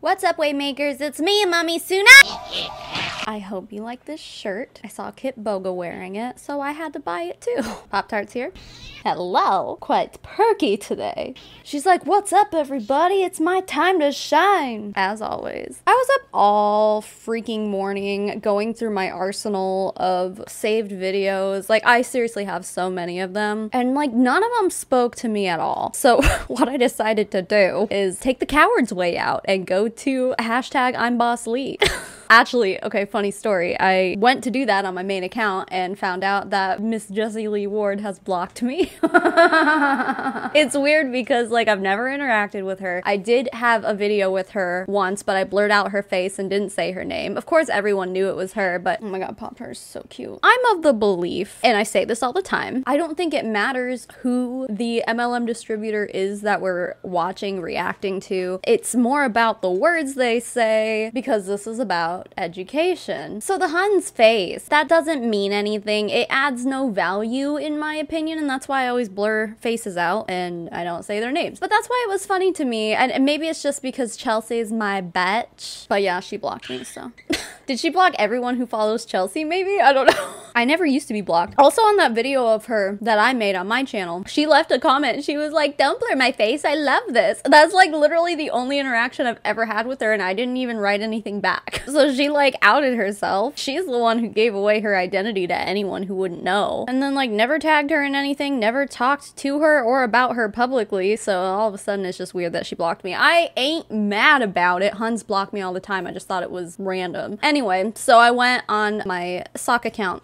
What's up, Waymakers? It's me, Mommy Suna! I hope you like this shirt. I saw Kit Boga wearing it, so I had to buy it too. Pop-Tarts here. Hello. Quite perky today. She's like, what's up, everybody? It's my time to shine. As always. I was up all freaking morning going through my arsenal of saved videos. Like, I seriously have so many of them. And, like, none of them spoke to me at all. So, what I decided to do is take the coward's way out and go to hashtag I'm Boss Lee. Actually, okay, funny story. I went to do that on my main account and found out that Miss Jessie Lee Ward has blocked me. It's weird because, like, I've never interacted with her. I did have a video with her once, but I blurred out her face and didn't say her name. Of course, everyone knew it was her, but oh my god, Pop-Tart is so cute. I'm of the belief, and I say this all the time, I don't think it matters who the MLM distributor is that we're watching, reacting to. It's more about the words they say, because this is about education. So the Hun's face, that doesn't mean anything. It adds no value in my opinion, and that's why I always blur faces out and I don't say their names. But that's why it was funny to me, and maybe it's just because Chelsea's my bitch. But yeah, she blocked me, so. Did she block everyone who follows Chelsea, maybe? I don't know. I never used to be blocked. Also, on that video of her that I made on my channel, she left a comment. She was like, don't blur my face, I love this. That's like literally the only interaction I've ever had with her, and I didn't even write anything back. So she like outed herself. She's the one who gave away her identity to anyone who wouldn't know. And then like never tagged her in anything, never talked to her or about her publicly. So all of a sudden it's just weird that she blocked me. I ain't mad about it. Huns block me all the time. I just thought it was random. Anyway, so I went on my sock account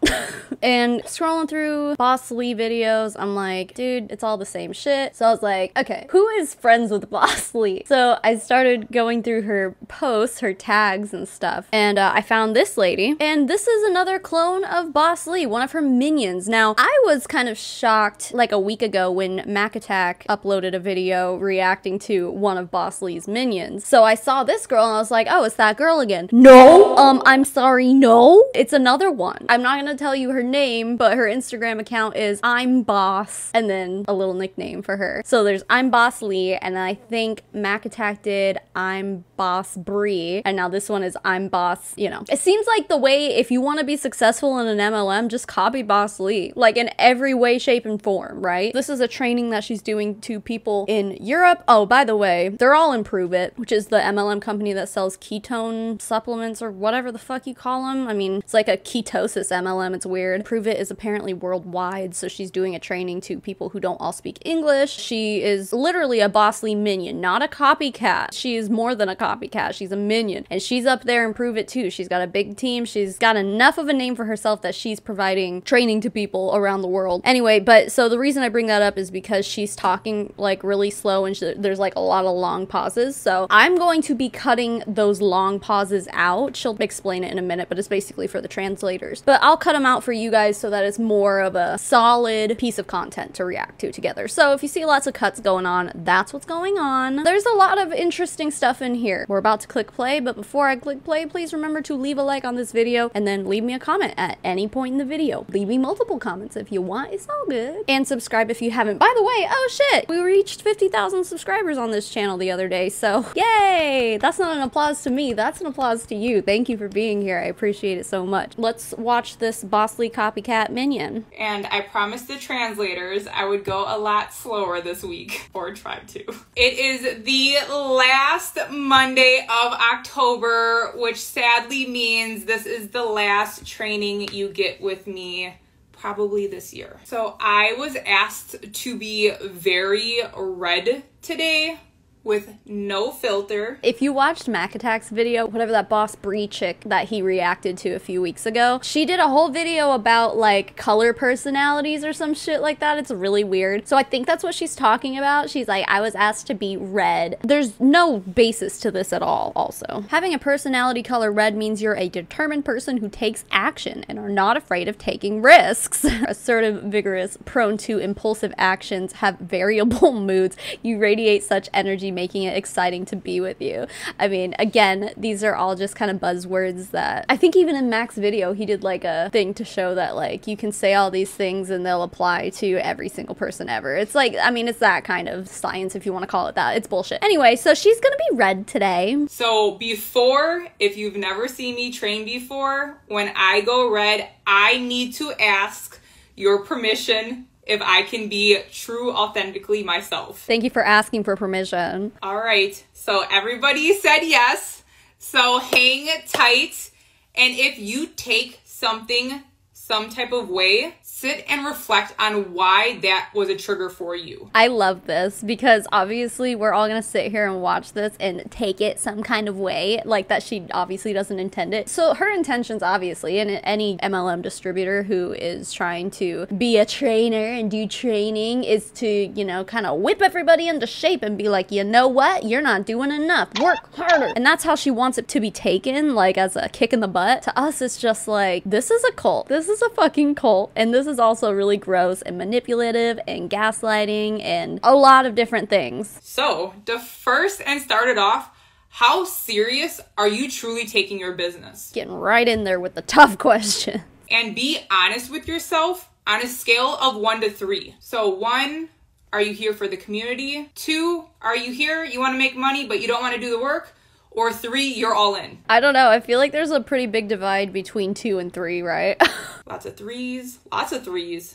and scrolling through Boss Lee videos. I'm like, dude, it's all the same shit. So I was like, okay, who is friends with Boss Lee? So I started going through her posts, her tags and stuff. And I found this lady, and this is another clone of Boss Lee, one of her minions. Now, I was kind of shocked like a week ago when Mac Attack uploaded a video reacting to one of Boss Lee's minions. So I saw this girl and I was like, oh, it's that girl again. No, I'm sorry, no. It's another one. I'm not gonna tell you her name, but her Instagram account is I'm Boss, and then a little nickname for her. So there's I'm Boss Lee, and I think Mac Attack did I'm Boss Bree, and now this one is I'm Boss, you know. It seems like the way, if you want to be successful in an MLM, just copy Boss Lee, like in every way, shape, and form, right? This is a training that she's doing to people in Europe. Oh, by the way, they're all in Prove It, which is the MLM company that sells ketone supplements or whatever the fuck you call them. I mean, it's like a ketosis MLM. It's weird. Prove It is apparently worldwide, so she's doing a training to people who don't all speak English. She is literally a Boss Lee minion, not a copycat. She is more than a copycat. She's a minion, and she's up there and Prove It too. She's got a big team. She's got enough of a name for herself that she's providing training to people around the world. Anyway, but so the reason I bring that up is because she's talking like really slow, and there's like a lot of long pauses. So I'm going to be cutting those long pauses out. She'll explain it in a minute, but it's basically for the translators. But I'll cut them out for you guys so that it's more of a solid piece of content to react to together. So if you see lots of cuts going on, that's what's going on. There's a lot of interesting stuff in here. We're about to click play, but before I click play, please remember to leave a like on this video and then leave me a comment at any point in the video. Leave me multiple comments if you want, it's all good. And subscribe if you haven't. By the way, oh shit, we reached 50,000 subscribers on this channel the other day, so yay! That's not an applause to me, that's an applause to you. Thank you for being here, I appreciate it so much. Let's watch this Boss Lee copycat minion. And I promised the translators I would go a lot slower this week, or try to. It is the last Monday of October, which sadly means this is the last training you get with me probably this year. So I was asked to be very red today, with no filter. If you watched Mac Attack's video, whatever that Boss Bree chick that he reacted to a few weeks ago, she did a whole video about like color personalities or some shit like that. It's really weird. So I think that's what she's talking about. She's like, I was asked to be red. There's no basis to this at all also. Having a personality color red means you're a determined person who takes action and are not afraid of taking risks. Assertive, vigorous, prone to impulsive actions, have variable moods. You radiate such energy energy, making it exciting to be with you. I mean, again, these are all just kind of buzzwords that I think even in Mac's video, he did like a thing to show that like you can say all these things and they'll apply to every single person ever. It's like, I mean, it's that kind of science if you want to call it that. It's bullshit. Anyway, so she's gonna be red today. So before, if you've never seen me train before, when I go red, I need to ask your permission if I can be true, authentically myself. Thank you for asking for permission. All right, so everybody said yes. So hang tight. And if you take something some type of way, sit and reflect on why that was a trigger for you. I love this because obviously we're all gonna sit here and watch this and take it some kind of way, like that she obviously doesn't intend it. So her intentions, obviously, and any MLM distributor who is trying to be a trainer and do training, is to, you know, kind of whip everybody into shape and be like, you know what, you're not doing enough, work harder. And that's how she wants it to be taken, like as a kick in the butt. To us, it's just like, this is a cult. This is a fucking cult, and this is also really gross and manipulative and gaslighting and a lot of different things. So, to first and start it off, how serious are you truly taking your business? Getting right in there with the tough question. And be honest with yourself on a scale of 1 to 3. So 1, are you here for the community? 2, are you here, you want to make money, but you don't want to do the work? Or 3, you're all in? I don't know. I feel like there's a pretty big divide between 2 and 3, right? Lots of 3s. Lots of 3s.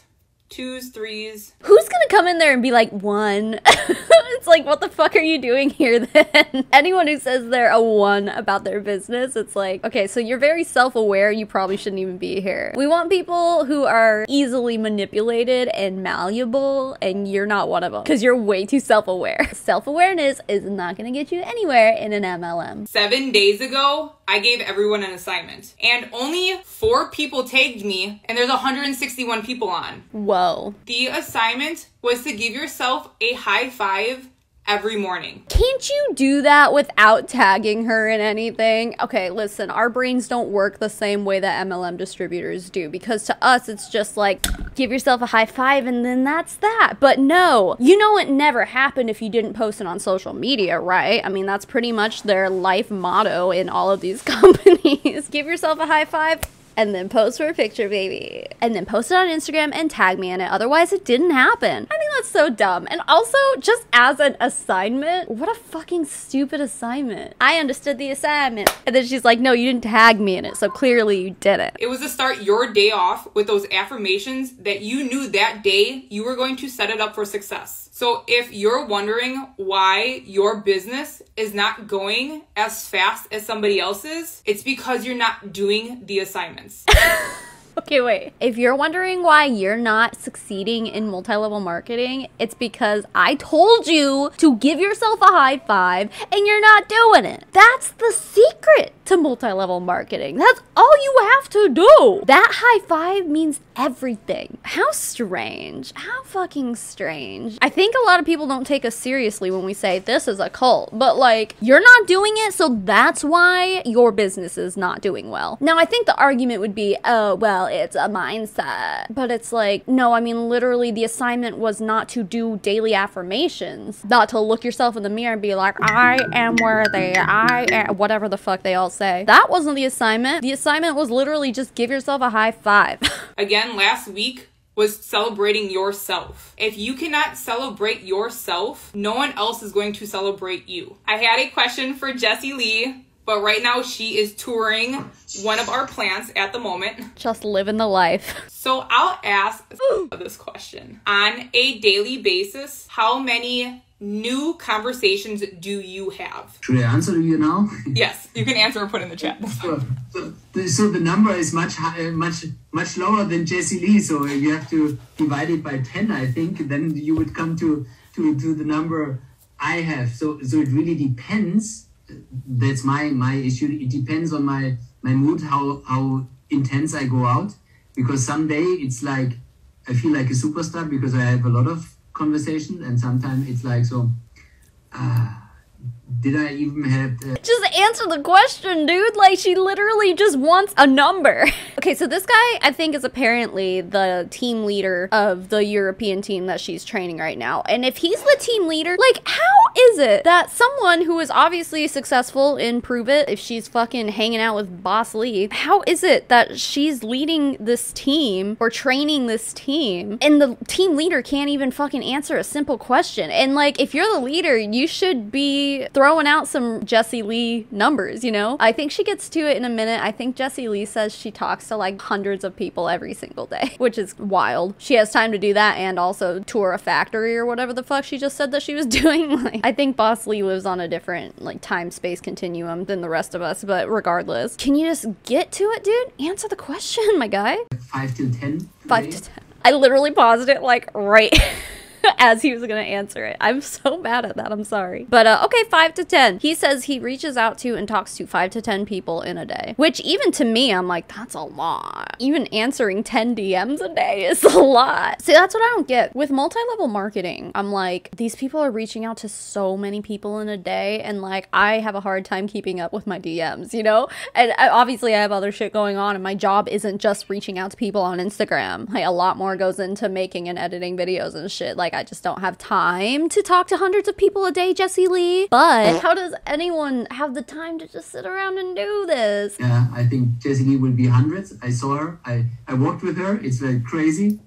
2s, 3s. Who's gonna come in there and be like 1? It's like, what the fuck are you doing here then? Anyone who says they're a 1 about their business, it's like, okay, so you're very self-aware, you probably shouldn't even be here. We want people who are easily manipulated and malleable, and you're not one of them because you're way too self-aware. Self-awareness is not gonna get you anywhere in an MLM. 7 days ago, I gave everyone an assignment, and only 4 people tagged me, and there's 161 people on. Whoa. The assignment was to give yourself a high five every morning. Can't you do that without tagging her in anything? Okay, listen, our brains don't work the same way that MLM distributors do, because to us it's just like, give yourself a high five and then that's that. But no, you know it never happened if you didn't post it on social media, right? I mean, that's pretty much their life motto in all of these companies. Give yourself a high five and then post for a picture, baby. And then post it on Instagram and tag me in it. Otherwise, it didn't happen. I think that's so dumb. And also, just as an assignment, what a fucking stupid assignment. I understood the assignment. And then she's like, no, you didn't tag me in it, so clearly you didn't. It was to start your day off with those affirmations that you knew that day you were going to set it up for success. So if you're wondering why your business is not going as fast as somebody else's, it's because you're not doing the assignments. Okay, wait. If you're wondering why you're not succeeding in multi-level marketing, it's because I told you to give yourself a high five and you're not doing it. That's the secret to multi-level marketing. That's all you have to do. That high five means everything. How strange. How fucking strange. I think a lot of people don't take us seriously when we say this is a cult, but like, you're not doing it, so that's why your business is not doing well. Now, I think the argument would be, oh, well, it's a mindset. But it's like, no, I mean, literally the assignment was not to do daily affirmations, not to look yourself in the mirror and be like, I am worthy, I am, whatever the fuck they all say. That wasn't the assignment. The assignment was literally just give yourself a high five. Again, last week was celebrating yourself. If you cannot celebrate yourself, no one else is going to celebrate you. I had a question for Jessie Lee, but right now she is touring one of our plants at the moment. Just living the life. So I'll ask this question. On a daily basis, how many new conversations do you have? Should I answer you now? Yes, you can answer or put in the chat. So the number is much lower than Jessie Lee. So if you have to divide it by 10, I think, then you would come to the number I have. So it really depends. That's my issue. It depends on my mood, how intense I go out. Because someday it's like I feel like a superstar because I have a lot of conversation, and sometimes it's like so did I even have Just answer the question, dude. Like, she literally just wants a number. Okay, so this guy, I think, is apparently the team leader of the European team that she's training right now. And if he's the team leader, like, how is it that someone who is obviously successful in Prove It, if she's fucking hanging out with Boss Lee, how is it that she's leading this team or training this team and the team leader can't even fucking answer a simple question? And, like, if you're the leader, you should be throwing out some Jessie Lee numbers, you know? I think she gets to it in a minute. I think Jessie Lee says she talks to like hundreds of people every single day, which is wild. She has time to do that and also tour a factory or whatever the fuck she just said that she was doing. Like, I think Boss Lee lives on a different like time-space continuum than the rest of us, but regardless, can you just get to it, dude? Answer the question, my guy. 5 till 10? 5 to 10. I literally paused it like right as he was gonna answer it. I'm so bad at that, I'm sorry. But okay, 5 to 10. He says he reaches out to and talks to 5 to 10 people in a day, which even to me, I'm like, that's a lot. Even answering 10 DMs a day is a lot. See, that's what I don't get. With multi-level marketing, I'm like, these people are reaching out to so many people in a day, and like, I have a hard time keeping up with my DMs, you know? And obviously I have other shit going on, and my job isn't just reaching out to people on Instagram. Like, a lot more goes into making and editing videos and shit. Like, I just don't have time to talk to hundreds of people a day, Jessie Lee. But how does anyone have the time to just sit around and do this? Yeah, I think Jessie Lee will be hundreds. I saw her. I worked with her. It's like crazy.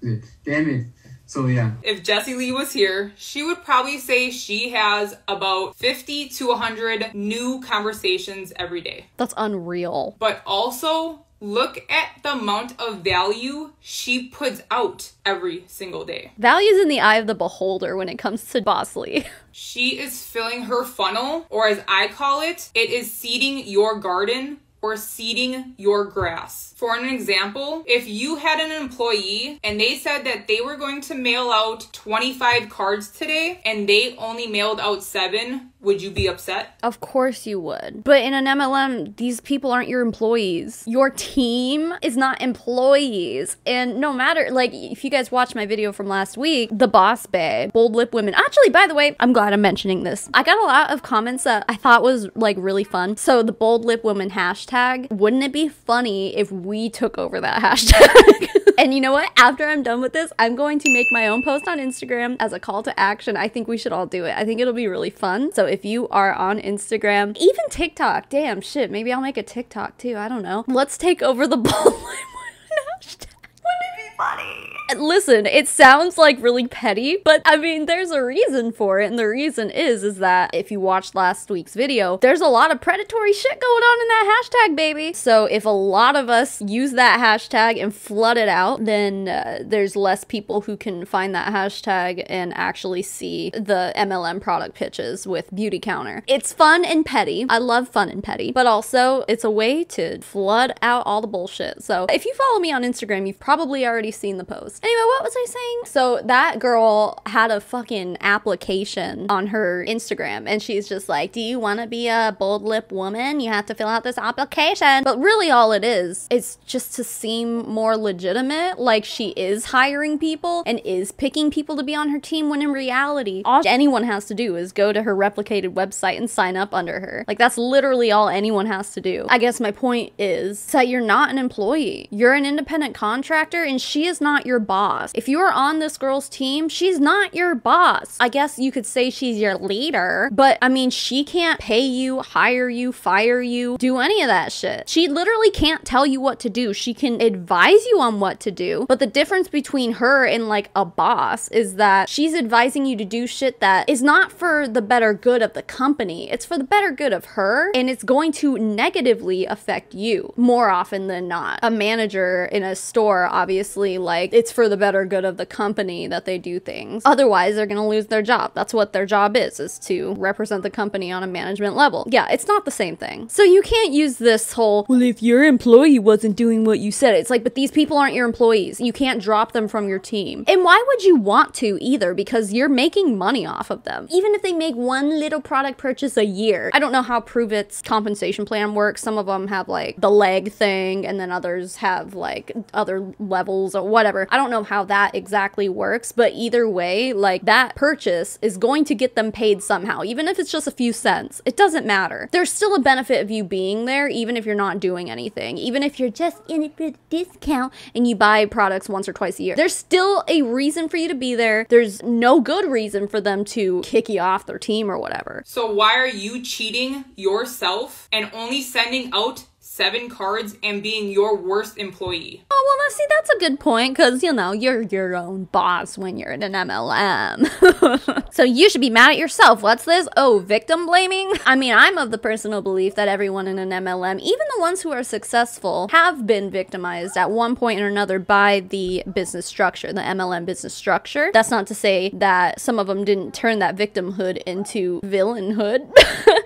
Damn it. So yeah. If Jessie Lee was here, she would probably say she has about 50 to 100 new conversations every day. That's unreal. But also, look at the amount of value she puts out every single day. Value's in the eye of the beholder when it comes to Boss Lee. She is filling her funnel, or as I call it, it is seeding your garden or seeding your grass. For an example, if you had an employee and they said that they were going to mail out 25 cards today and they only mailed out 7, would you be upset? Of course you would. But in an MLM, these people aren't your employees. Your team is not employees. And no matter, like, if you guys watched my video from last week, the Boss Bae, Bold Lip Women. Actually, by the way, I'm glad I'm mentioning this. I got a lot of comments that I thought was, like, really fun. So the Bold Lip Women hashtag, wouldn't it be funny if we took over that hashtag? And you know what? After I'm done with this, I'm going to make my own post on Instagram as a call to action. I think we should all do it. I think it'll be really fun. So if you are on Instagram, even TikTok, damn shit, maybe I'll make a TikTok too. I don't know. Let's take over the Bold Lip Women hashtag. Wouldn't it be funny? Listen, it sounds like really petty, but I mean, there's a reason for it, and the reason is that if you watched last week's video, there's a lot of predatory shit going on in that hashtag, baby. So if a lot of us use that hashtag and flood it out, then there's less people who can find that hashtag and actually see the MLM product pitches with Beauty Counter. It's fun and petty. I love fun and petty, but also it's a way to flood out all the bullshit. So if you follow me on Instagram, you've probably already seen the post. Anyway, what was I saying? So that girl had a fucking application on her Instagram, and she's just like, do you want to be a bold lip woman? You have to fill out this application. But really all it is just to seem more legitimate, like she is hiring people and is picking people to be on her team, when in reality, all anyone has to do is go to her replicated website and sign up under her. Like, that's literally all anyone has to do. I guess my point is that you're not an employee. You're an independent contractor, and she is not your boss. If you are on this girl's team, she's not your boss. I guess you could say she's your leader, but I mean, she can't pay you, hire you, fire you, do any of that shit. She literally can't tell you what to do. She can advise you on what to do, but the difference between her and like a boss is that she's advising you to do shit that is not for the better good of the company. It's for the better good of her, and it's going to negatively affect you more often than not. A manager in a store, obviously, like, it's for the better good of the company that they do things. Otherwise, they're gonna lose their job. That's what their job is to represent the company on a management level. Yeah, it's not the same thing. So you can't use this whole, well, if your employee wasn't doing what you said, it's like, but these people aren't your employees. You can't drop them from your team. And why would you want to either? Because you're making money off of them. Even if they make one little product purchase a year. I don't know how Prove It's compensation plan works. Some of them have like the leg thing, and then others have like other levels or whatever. I don't don't know how that exactly works, but either way, like, that purchase is going to get them paid somehow, even if it's just a few cents. It doesn't matter. There's still a benefit of you being there, even if you're not doing anything, even if you're just in it for the discount and you buy products once or twice a year. There's still a reason for you to be there. There's no good reason for them to kick you off their team or whatever. So why are you cheating yourself and only sending out 7 cards and being your worst employee? Oh, well, now see, that's a good point, because, you know, you're your own boss when you're in an MLM. So you should be mad at yourself. What's this? Oh, victim blaming? I mean, I'm of the personal belief that everyone in an MLM, even the ones who are successful, have been victimized at one point or another by the business structure, the MLM business structure. That's not to say that some of them didn't turn that victimhood into villainhood.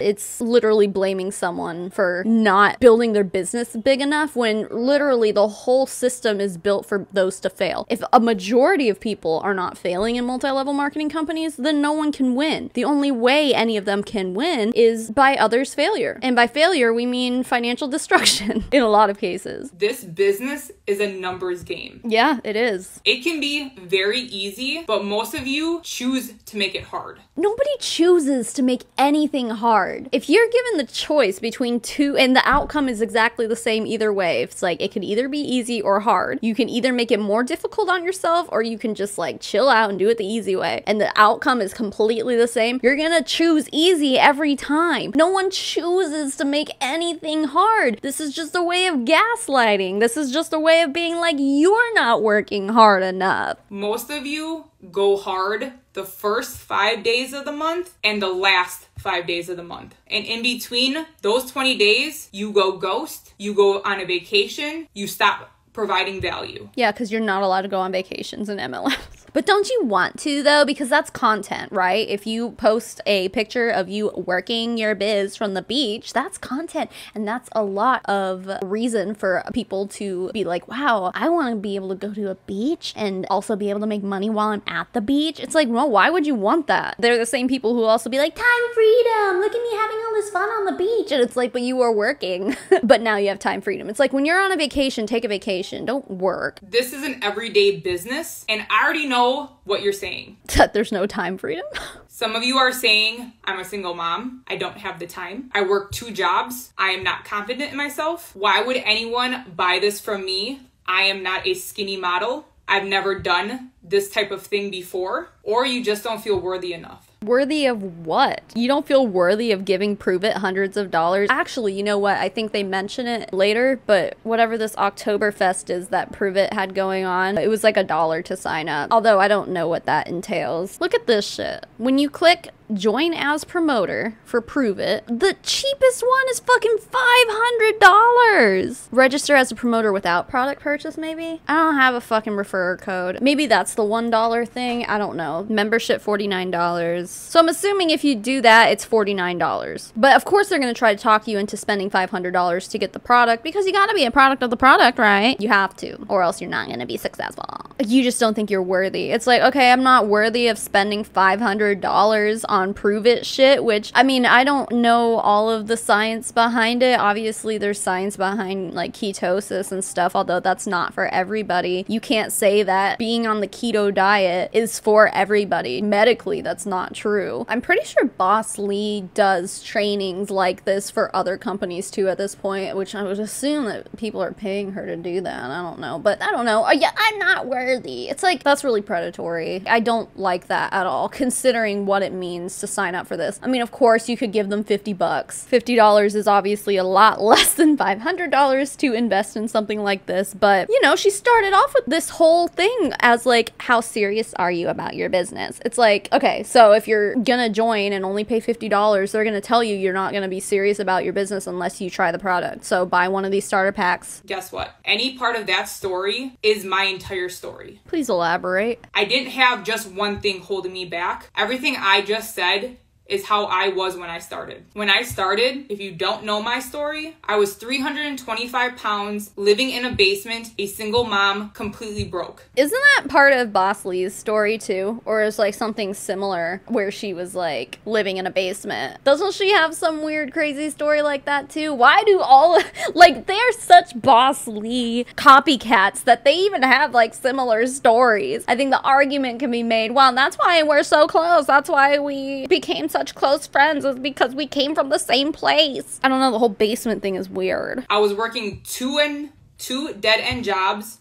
It's literally blaming someone for not building their business big enough when literally the whole system is built for those to fail. If a majority of people are not failing in multi-level marketing companies, then no one can win. The only way any of them can win is by others' failure. And by failure, we mean financial destruction in a lot of cases. This business is a numbers game. Yeah, it is. It can be very easy, but most of you choose to make it hard. Nobody chooses to make anything hard. If you're given the choice between two, and the outcome is exactly the same either way, it's like it can either be easy or hard. You can either make it more difficult on yourself, or you can just like chill out and do it the easy way, and the outcome is completely the same. You're gonna choose easy every time. No one chooses to make anything hard. This is just a way of gaslighting. This is just a way of being like, you're not working hard enough. Most of you go hard the first 5 days of the month and the last 5 days of the month. And in between those 20 days, you go ghost, you go on a vacation, you stop providing value. Yeah, because you're not allowed to go on vacations in MLMs. But don't you want to, though? Because that's content, right? If you post a picture of you working your biz from the beach, that's content. And that's a lot of reason for people to be like, wow, I want to be able to go to a beach and also be able to make money while I'm at the beach. It's like, well, why would you want that? They're the same people who also be like, time freedom. Look at me having all this fun on the beach. And it's like, but you are working. But now you have time freedom. It's like when you're on a vacation, take a vacation. Don't work. This is an everyday business, and I already know what you're saying. That there's no time freedom? Some of you are saying, I'm a single mom. I don't have the time. I work 2 jobs. I am not confident in myself. Why would anyone buy this from me? I am not a skinny model. I've never done this type of thing before. Or you just don't feel worthy enough. Worthy of what? You don't feel worthy of giving Pruvit hundreds of dollars? Actually, you know what? I think they mention it later, but whatever this Oktoberfest is that Pruvit had going on, it was like $1 to sign up. Although I don't know what that entails. Look at this shit. When you click join as promoter for Pruvit, the cheapest one is fucking $500. Register as a promoter without product purchase, maybe? I don't have a fucking referrer code. Maybe that's the $1 thing. I don't know. Membership $49. So I'm assuming if you do that, it's $49. But of course they're going to try to talk you into spending $500 to get the product, because you got to be a product of the product, right? You have to, or else you're not going to be successful. You just don't think you're worthy. It's like, okay, I'm not worthy of spending $500 on Pruvit shit, which, I mean, I don't know all of the science behind it. Obviously, there's science behind like ketosis and stuff, although that's not for everybody. You can't say that being on the keto diet is for everybody. Medically, that's not true. I'm pretty sure Boss Lee does trainings like this for other companies too at this point, which I would assume that people are paying her to do that. I don't know, but I don't know. Oh, yeah, I'm not worthy. It's like, that's really predatory. I don't like that at all, considering what it means to sign up for this. I mean, of course, you could give them $50. $50 is obviously a lot less than $500 to invest in something like this, but, you know, she started off with this whole thing as like, how serious are you about your business? It's like, okay, so if you're gonna join and only pay $50, they're gonna tell you you're not gonna be serious about your business unless you try the product. So buy one of these starter packs. Guess what? Any part of that story is my entire story. Please elaborate. I didn't have just one thing holding me back. Everything I just said is how I was when I started. When I started, if you don't know my story, I was 325 pounds, living in a basement, a single mom, completely broke. Isn't that part of Boss Lee's story too? Or is like something similar where she was like living in a basement? Doesn't she have some weird crazy story like that too? Why do all like they're such Boss Lee copycats that they even have like similar stories? I think the argument can be made, well, that's why we're so close. That's why we became such close friends, is because we came from the same place. I don't know, the whole basement thing is weird. I was working two dead-end jobs.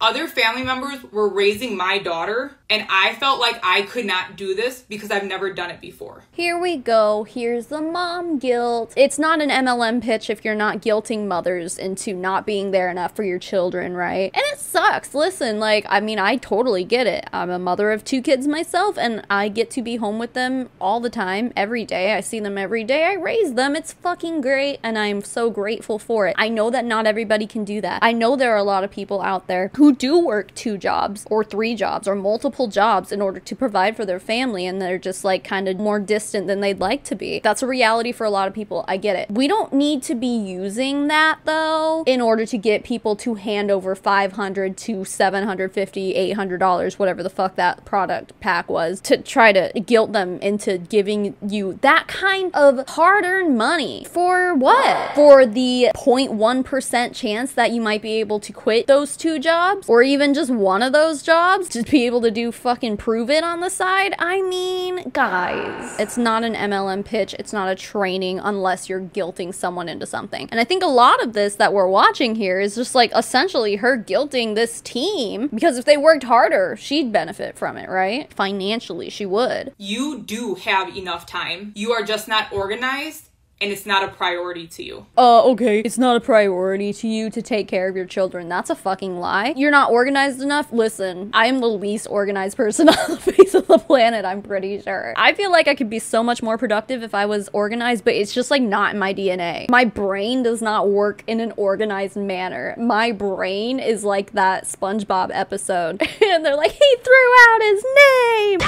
Other family members were raising my daughter, and I felt like I could not do this because I've never done it before. Here we go. Here's the mom guilt. It's not an MLM pitch if you're not guilting mothers into not being there enough for your children, right? And it sucks. Listen, like, I mean, I totally get it. I'm a mother of 2 kids myself, and I get to be home with them all the time, every day. I see them every day. I raise them. It's fucking great, and I'm so grateful for it. I know that not everybody can do that. I know there are a lot of people out there who do work 2 jobs or 3 jobs or multiple jobs in order to provide for their family, and they're just like kind of more distant than they'd like to be. That's a reality for a lot of people. I get it. We don't need to be using that though in order to get people to hand over $500 to $750, $800, whatever the fuck that product pack was, to try to guilt them into giving you that kind of hard-earned money. For what? For the 0.1% chance that you might be able to quit those 2 jobs, or even just one of those jobs, to be able to do fucking prove it on the side? I mean, guys, it's not an MLM pitch. It's not a training unless you're guilting someone into something. And I think a lot of this that we're watching here is just like essentially her guilting this team, because if they worked harder, she'd benefit from it, right? Financially, she would. You do have enough time. You are just not organized, and it's not a priority to you. Okay. It's not a priority to you to take care of your children. That's a fucking lie. You're not organized enough? Listen, I am the least organized person on the face of the planet, I'm pretty sure. I feel like I could be so much more productive if I was organized, but it's just like not in my DNA. My brain does not work in an organized manner. My brain is like that SpongeBob episode, and they're like, he threw out his name!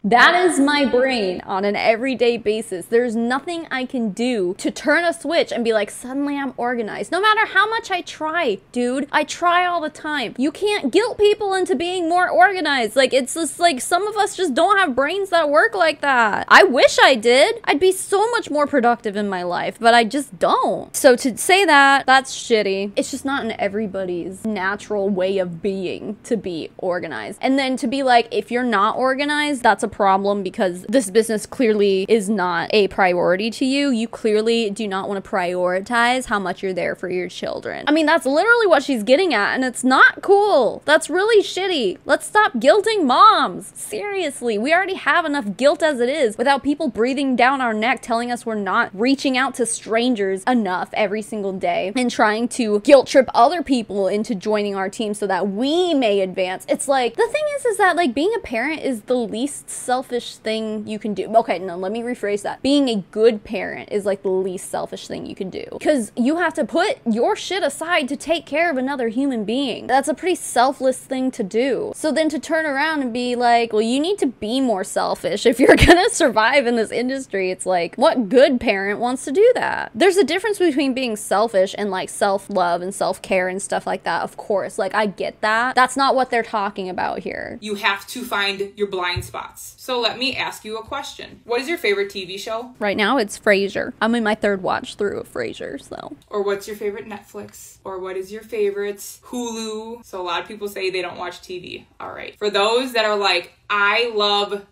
That is my brain on an everyday basis. There's nothing I can do to turn a switch and be like, suddenly I'm organized. No matter how much I try, dude. I try all the time. You can't guilt people into being more organized. Like, it's just like some of us just don't have brains that work like that. I wish I did. I'd be so much more productive in my life, but I just don't. So to say that, that's shitty. It's just not in everybody's natural way of being to be organized. And then to be like, if you're not organized, that's a problem because this business clearly is not a priority to you. You clearly do not want to prioritize how much you're there for your children. I mean, that's literally what she's getting at, and it's not cool. That's really shitty. Let's stop guilting moms. Seriously, we already have enough guilt as it is without people breathing down our neck telling us we're not reaching out to strangers enough every single day and trying to guilt trip other people into joining our team so that we may advance. It's like, the thing is that like being a parent is the least selfish thing you can do. Okay, no, let me rephrase that. Being a good parent is like the least selfish thing you can do, because you have to put your shit aside to take care of another human being. That's a pretty selfless thing to do. So then to turn around and be like, well, you need to be more selfish if you're gonna survive in this industry. It's like, what good parent wants to do that? There's a difference between being selfish and like self-love and self-care and stuff like that, of course. Like, I get that. That's not what they're talking about here. You have to find your blind spots. So let me ask you a question. What is your favorite TV show? Right now it's Frasier. I'm in my 3rd watch through of Frasier, so. Or what's your favorite Netflix? Or what is your favorite Hulu? So a lot of people say they don't watch TV. All right. For those that are like, I love,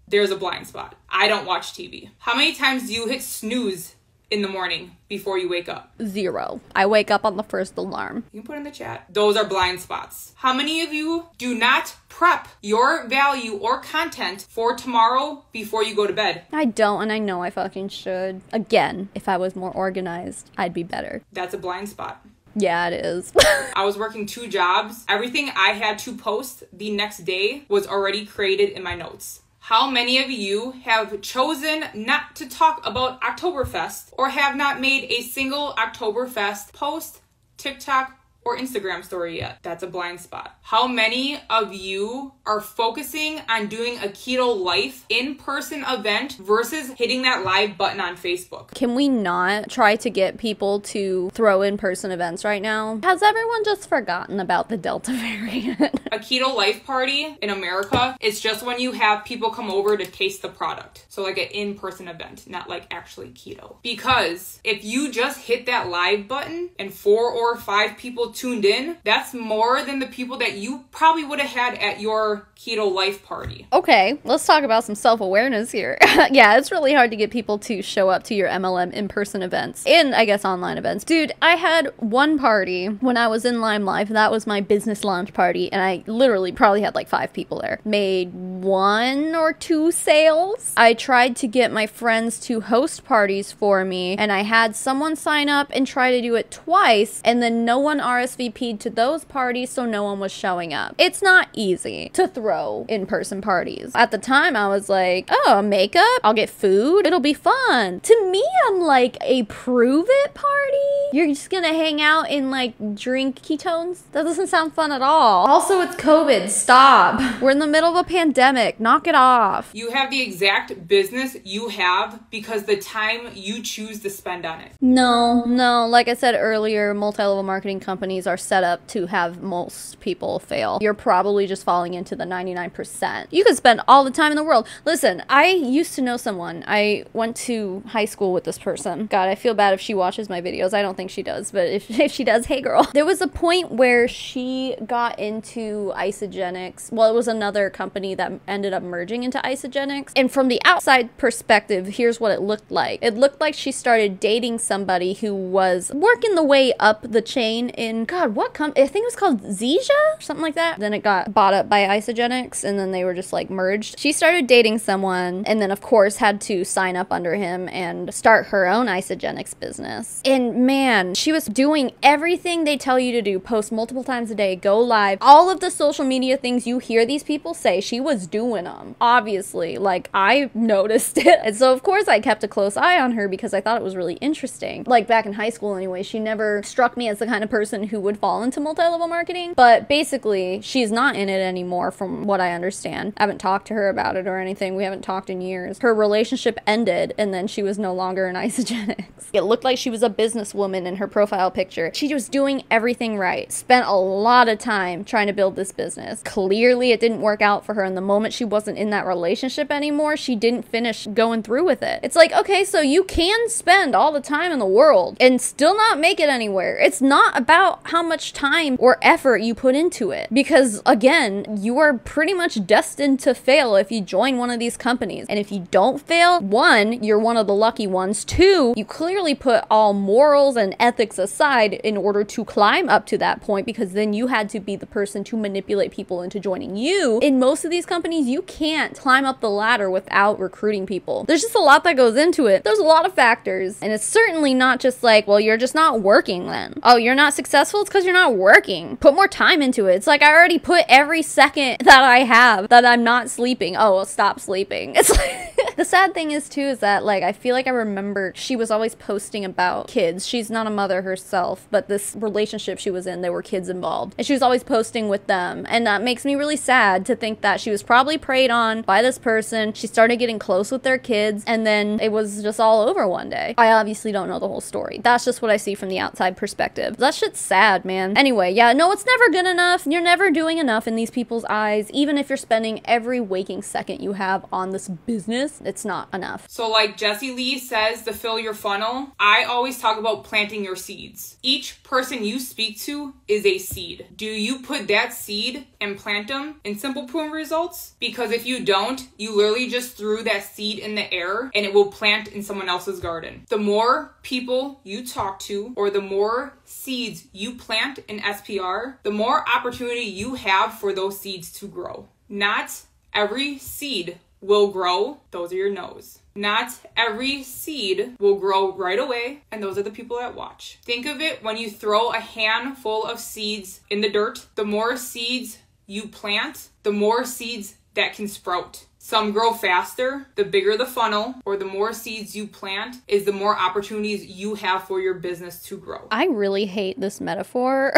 there's a blind spot. I don't watch TV. How many times do you hit snooze in the morning before you wake up? 0. I wake up on the first alarm. You can put in the chat. Those are blind spots. How many of you do not prep your value or content for tomorrow before you go to bed? I don't, and I know I fucking should. Again, if I was more organized, I'd be better. That's a blind spot. Yeah, it is. I was working 2 jobs. Everything I had to post the next day was already created in my notes. How many of you have chosen not to talk about Oktoberfest or have not made a single Oktoberfest post, TikTok, or Instagram story yet. That's a blind spot. How many of you are focusing on doing a Keto Life in-person event versus hitting that live button on Facebook? Can we not try to get people to throw in-person events right now? Has everyone just forgotten about the Delta variant? A Keto Life party in America is just when you have people come over to taste the product. So like an in-person event, not like actually keto. Because if you just hit that live button and 4 or 5 people tuned in, that's more than the people that you probably would have had at your Keto Life party. Okay, let's talk about some self-awareness here. Yeah, it's really hard to get people to show up to your MLM in-person events and I guess online events. Dude, I had one party when I was in Lime Life. That was my business launch party, and I literally probably had like 5 people there. Made 1 or 2 sales. I tried to get my friends to host parties for me, and I had someone sign up and try to do it twice, and then no one RSVP'd to those parties, so no one was showing up. It's not easy to throw in-person parties. At the time, I was like, oh, makeup? I'll get food? It'll be fun. To me, I'm like, a prove-it party? You're just gonna hang out and like drink ketones? That doesn't sound fun at all. Also, it's COVID. Stop. We're in the middle of a pandemic. Knock it off. You have the exact business you have because the time you choose to spend on it. No. Like I said earlier, multi-level marketing companies are set up to have most people fail. You're probably just falling into the 99%. You could spend all the time in the world. Listen, I used to know someone. I went to high school with this person. God, I feel bad if she watches my videos. I don't think she does, but if she does, hey girl. There was a point where she got into Isagenix. Well, it was another company that ended up merging into Isagenix. And from the outside perspective, here's what it looked like. It looked like she started dating somebody who was working the way up the chain in, God, what company? I think it was called Zija or something like that. Then it got bought up by Isagenix, and then they were just like merged. She started dating someone, and then of course had to sign up under him and start her own Isagenix business. And man, she was doing everything they tell you to do. Post multiple times a day, go live. All of the social media things you hear these people say, she was doing them. Obviously, like I noticed it. And so of course I kept a close eye on her because I thought it was really interesting. Like back in high school anyway, she never struck me as the kind of person who would fall into multi-level marketing. But basically, she's not in it anymore from what I understand. I haven't talked to her about it or anything. We haven't talked in years. Her relationship ended and then she was no longer in Isagenix. It looked like she was a businesswoman in her profile picture. She was doing everything right. Spent a lot of time trying to build this business. Clearly, it didn't work out for her. And the moment she wasn't in that relationship anymore, she didn't finish going through with it. It's like, okay, so you can spend all the time in the world and still not make it anywhere. It's not about how much time or effort you put into it. Because again, you are pretty much destined to fail if you join one of these companies. And if you don't fail, 1, you're one of the lucky ones. 2, you clearly put all morals and ethics aside in order to climb up to that point, because then you had to be the person to manipulate people into joining you. In most of these companies, you can't climb up the ladder without recruiting people. There's just a lot that goes into it. There's a lot of factors. And it's certainly not just like, well, you're just not working then. Oh, you're not successful? It's because you're not working. Put more time into it. It's like I already put every second that I have that I'm not sleeping. Oh, well, stop sleeping. It's like the sad thing is too is that like I feel like I remember she was always posting about kids. She's not a mother herself, but this relationship she was in, there were kids involved. And she was always posting with them. And that makes me really sad to think that she was probably preyed on by this person. She started getting close with their kids, and then it was just all over one day. I obviously don't know the whole story. That's just what I see from the outside perspective. That shit's sad, man. Anyway, yeah, no, it's never good enough. You're never doing enough in these people's eyes. Even if you're spending every waking second you have on this business, it's not enough. So like Jessie Lee says to fill your funnel, I always talk about planting your seeds. Each person you speak to is a seed. Do you put that seed and plant them in Simple Proven Results? Because if you don't, you literally just threw that seed in the air and it will plant in someone else's garden. The more people you talk to or the more seeds you plant in SPR, the more opportunity you have for those seeds to grow. Not every seed will grow. Those are your no's. Not every seed will grow right away, and those are the people that watch. Think of it when you throw a handful of seeds in the dirt. The more seeds you plant, the more seeds that can sprout. Some grow faster. The bigger the funnel or the more seeds you plant is the more opportunities you have for your business to grow. I really hate this metaphor.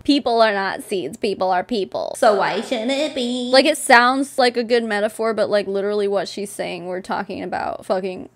People are not seeds, people are people. So why shouldn't it be? Like, it sounds like a good metaphor, but like literally what she's saying, we're talking about fucking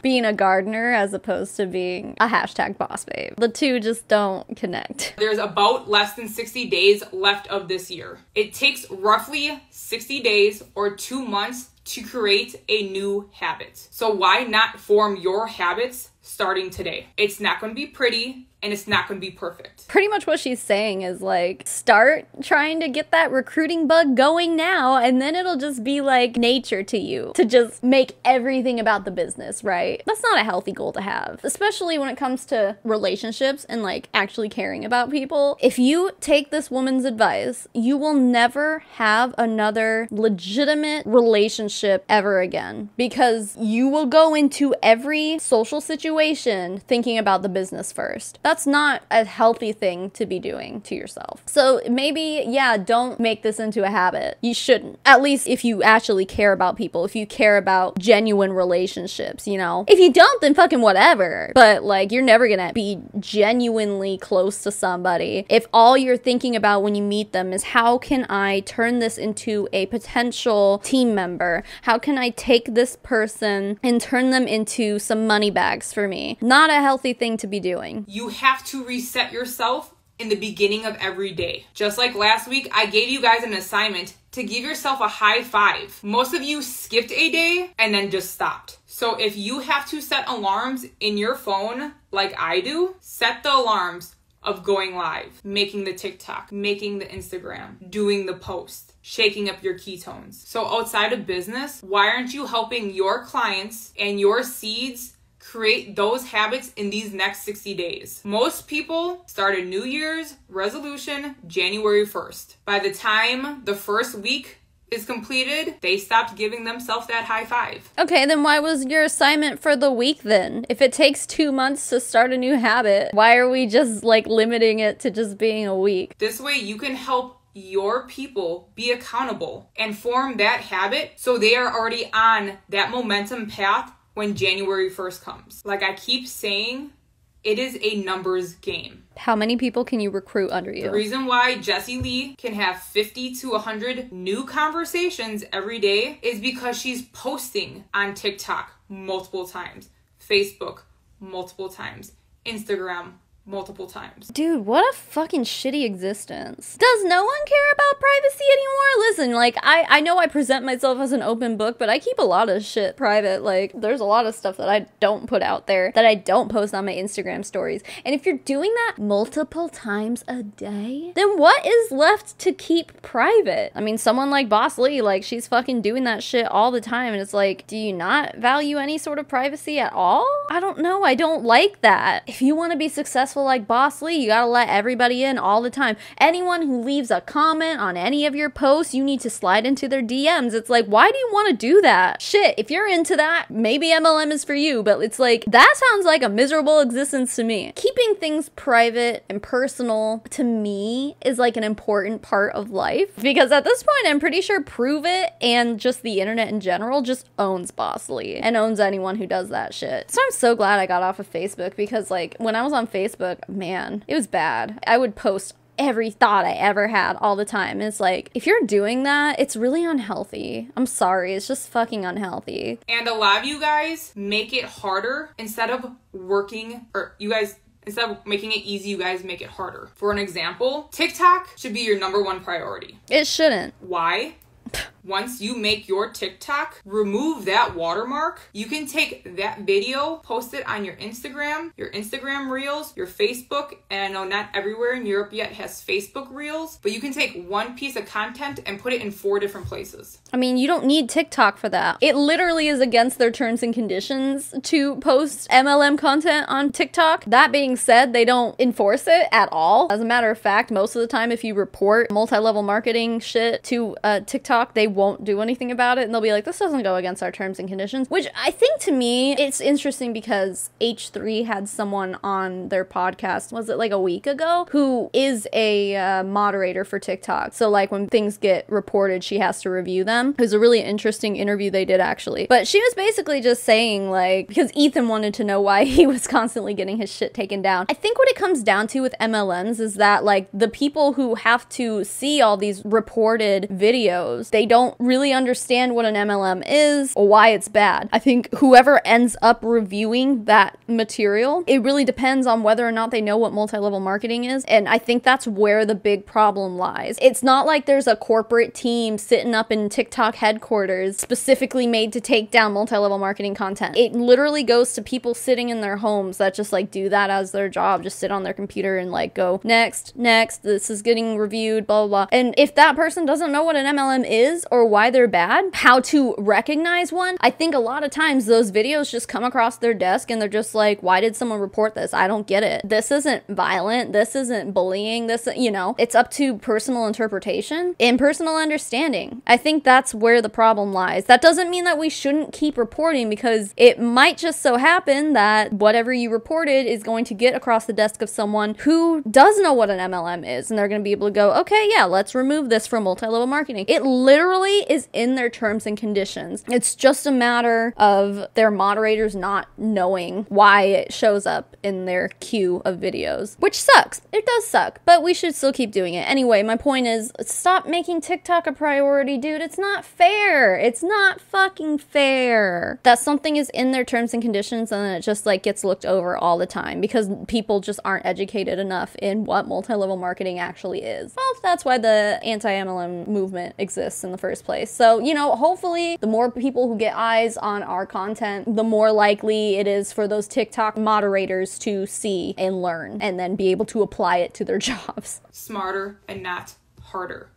being a gardener as opposed to being a hashtag boss babe. The two just don't connect. There's about less than 60 days left of this year. It takes roughly 60 days or 2 months to create a new habit. So why not form your habits starting today? It's not going to be pretty and it's not going to be perfect. Pretty much what she's saying is like, start trying to get that recruiting bug going now, and then it'll just be like nature to you to just make everything about the business, right? That's not a healthy goal to have, especially when it comes to relationships and like actually caring about people. If you take this woman's advice, you will never have another legitimate relationship ever again, because you will go into every social situation thinking about the business first. That's not a healthy thing to be doing to yourself. So maybe, yeah, don't make this into a habit. You shouldn't. At least if you actually care about people, if you care about genuine relationships, you know? If you don't, then fucking whatever. But like, you're never gonna be genuinely close to somebody if all you're thinking about when you meet them is, how can I turn this into a potential team member? How can I take this person and turn them into some money bags for me? Not a healthy thing to be doing. You have to reset yourself in the beginning of every day. Just like last week, I gave you guys an assignment to give yourself a high five. Most of you skipped a day and then just stopped. So if you have to set alarms in your phone like I do, set the alarms of going live, making the TikTok, making the Instagram, doing the post, shaking up your ketones. So outside of business, why aren't you helping your clients and your seeds create those habits in these next 60 days? Most people start a New Year's resolution January 1st. By the time the first week is completed, they stopped giving themselves that high five. Okay, then why was your assignment for the week then? If it takes 2 months to start a new habit, why are we just like limiting it to just being a week? This way you can help your people be accountable and form that habit so they are already on that momentum path when January 1st comes. Like I keep saying, it is a numbers game. How many people can you recruit under you? The reason why Jessie Lee can have 50 to 100 new conversations every day is because she's posting on TikTok multiple times, Facebook multiple times, Instagram multiple times. Dude, what a fucking shitty existence. Does no one care about privacy anymore? Listen, like, I know I present myself as an open book, but I keep a lot of shit private. Like, there's a lot of stuff that I don't put out there, that I don't post on my Instagram stories. And if you're doing that multiple times a day, then what is left to keep private? I mean, someone like Boss Lee, like, she's fucking doing that shit all the time, and it's like, do you not value any sort of privacy at all? I don't know. I don't like that. If you want to be successful like Boss Lee, you gotta let everybody in all the time. Anyone who leaves a comment on any of your posts, you need to slide into their DMs. It's like, why do you want to do that? Shit, if you're into that, maybe MLM is for you, but it's like, that sounds like a miserable existence to me. Keeping things private and personal, to me, is like an important part of life, because at this point, I'm pretty sure Prove It and just the internet in general just owns Boss Lee and owns anyone who does that shit. So I'm so glad I got off of Facebook, because like, when I was on Facebook, man, it was bad. I would post every thought I ever had all the time. And it's like, if you're doing that, it's really unhealthy. I'm sorry, it's just fucking unhealthy. And a lot of you guys make it harder instead of instead of making it easy, you guys make it harder. For an example, TikTok should be your number 1 priority. It shouldn't. Why? Once you make your TikTok, remove that watermark. You can take that video, post it on your Instagram Reels, your Facebook, and I know not everywhere in Europe yet has Facebook Reels, but you can take one piece of content and put it in 4 different places. I mean, you don't need TikTok for that. It literally is against their terms and conditions to post MLM content on TikTok. That being said, they don't enforce it at all. As a matter of fact, most of the time, if you report multi-level marketing shit to TikTok, they won't do anything about it, and they'll be like, this doesn't go against our terms and conditions, which I think, to me, it's interesting because H3 had someone on their podcast, was it like a week ago, who is a moderator for TikTok. So like when things get reported, she has to review them. It was a really interesting interview they did, actually. But she was basically just saying, like, because Ethan wanted to know why he was constantly getting his shit taken down. I think what it comes down to with MLMs is that, like, the people who have to see all these reported videos, they don't really understand what an MLM is or why it's bad. I think whoever ends up reviewing that material, it really depends on whether or not they know what multi-level marketing is. And I think that's where the big problem lies. It's not like there's a corporate team sitting up in TikTok headquarters specifically made to take down multi-level marketing content. It literally goes to people sitting in their homes that just like do that as their job, just sit on their computer and like go, next, this is getting reviewed, blah, blah, blah. And if that person doesn't know what an MLM is or why they're bad, how to recognize one, I think a lot of times those videos just come across their desk and they're just like, why did someone report this? I don't get it. This isn't violent. This isn't bullying. This, you know, it's up to personal interpretation and personal understanding. I think that's where the problem lies. That doesn't mean that we shouldn't keep reporting, because it might just so happen that whatever you reported is going to get across the desk of someone who does know what an MLM is, and they're going to be able to go, okay, yeah, let's remove this from multi-level marketing. It literally is in their terms and conditions. It's just a matter of their moderators not knowing why it shows up in their queue of videos, which sucks. It does suck, but we should still keep doing it. Anyway, my point is, stop making TikTok a priority, dude. It's not fair. It's not fucking fair that something is in their terms and conditions and then it just like gets looked over all the time because people just aren't educated enough in what multi-level marketing actually is. Well, that's why the anti-MLM movement exists in the first place. So, you know, hopefully the more people who get eyes on our content, the more likely it is for those TikTok moderators to see and learn and then be able to apply it to their jobs. Smarter and not harder.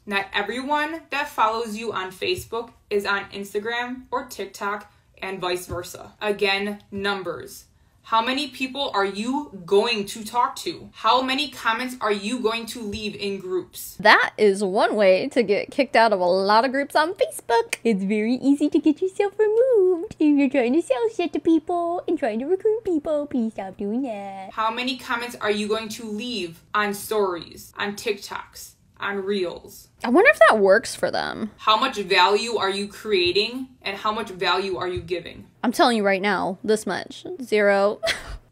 Not everyone that follows you on Facebook is on Instagram or TikTok, and vice versa. Again, numbers. How many people are you going to talk to? How many comments are you going to leave in groups? That is one way to get kicked out of a lot of groups on Facebook. It's very easy to get yourself removed if you're trying to sell shit to people and trying to recruit people. Please stop doing that. How many comments are you going to leave on stories, on TikToks, on Reels? I wonder if that works for them. How much value are you creating and how much value are you giving? I'm telling you right now, this much. 0.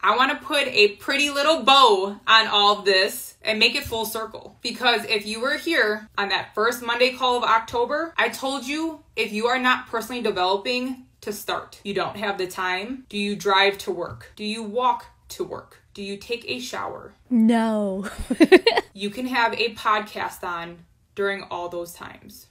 I want to put a pretty little bow on all of this and make it full circle. Because if you were here on that first Monday call of October, I told you if you are not personally developing, to start. You don't have the time. Do you drive to work? Do you walk to work? Do you take a shower? No. You can have a podcast on during all those times.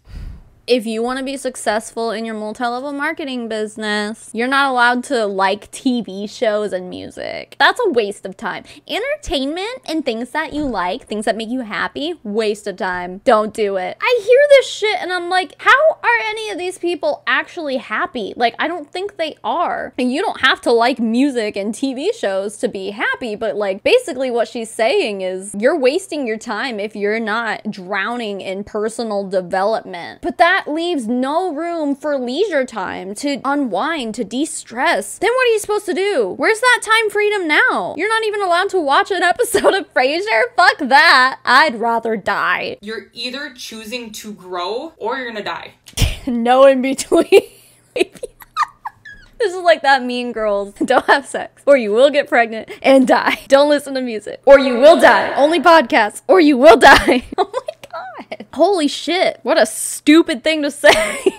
If you want to be successful in your multi-level marketing business, you're not allowed to like TV shows and music. That's a waste of time. Entertainment and things that you like, things that make you happy, waste of time. Don't do it. I hear this shit and I'm like, how are any of these people actually happy? Like, I don't think they are. And you don't have to like music and TV shows to be happy, but like, basically what she's saying is you're wasting your time if you're not drowning in personal development. But that leaves no room for leisure time to unwind, to de-stress. Then what are you supposed to do? Where's that time freedom now? You're not even allowed to watch an episode of Frasier? Fuck that. I'd rather die. You're either choosing to grow or you're gonna die. No in between. This is like that Mean Girls. Don't have sex, or you will get pregnant and die. Don't listen to music, or you will die. Only podcasts, or you will die. Oh my God. Holy shit. What a stupid thing to say.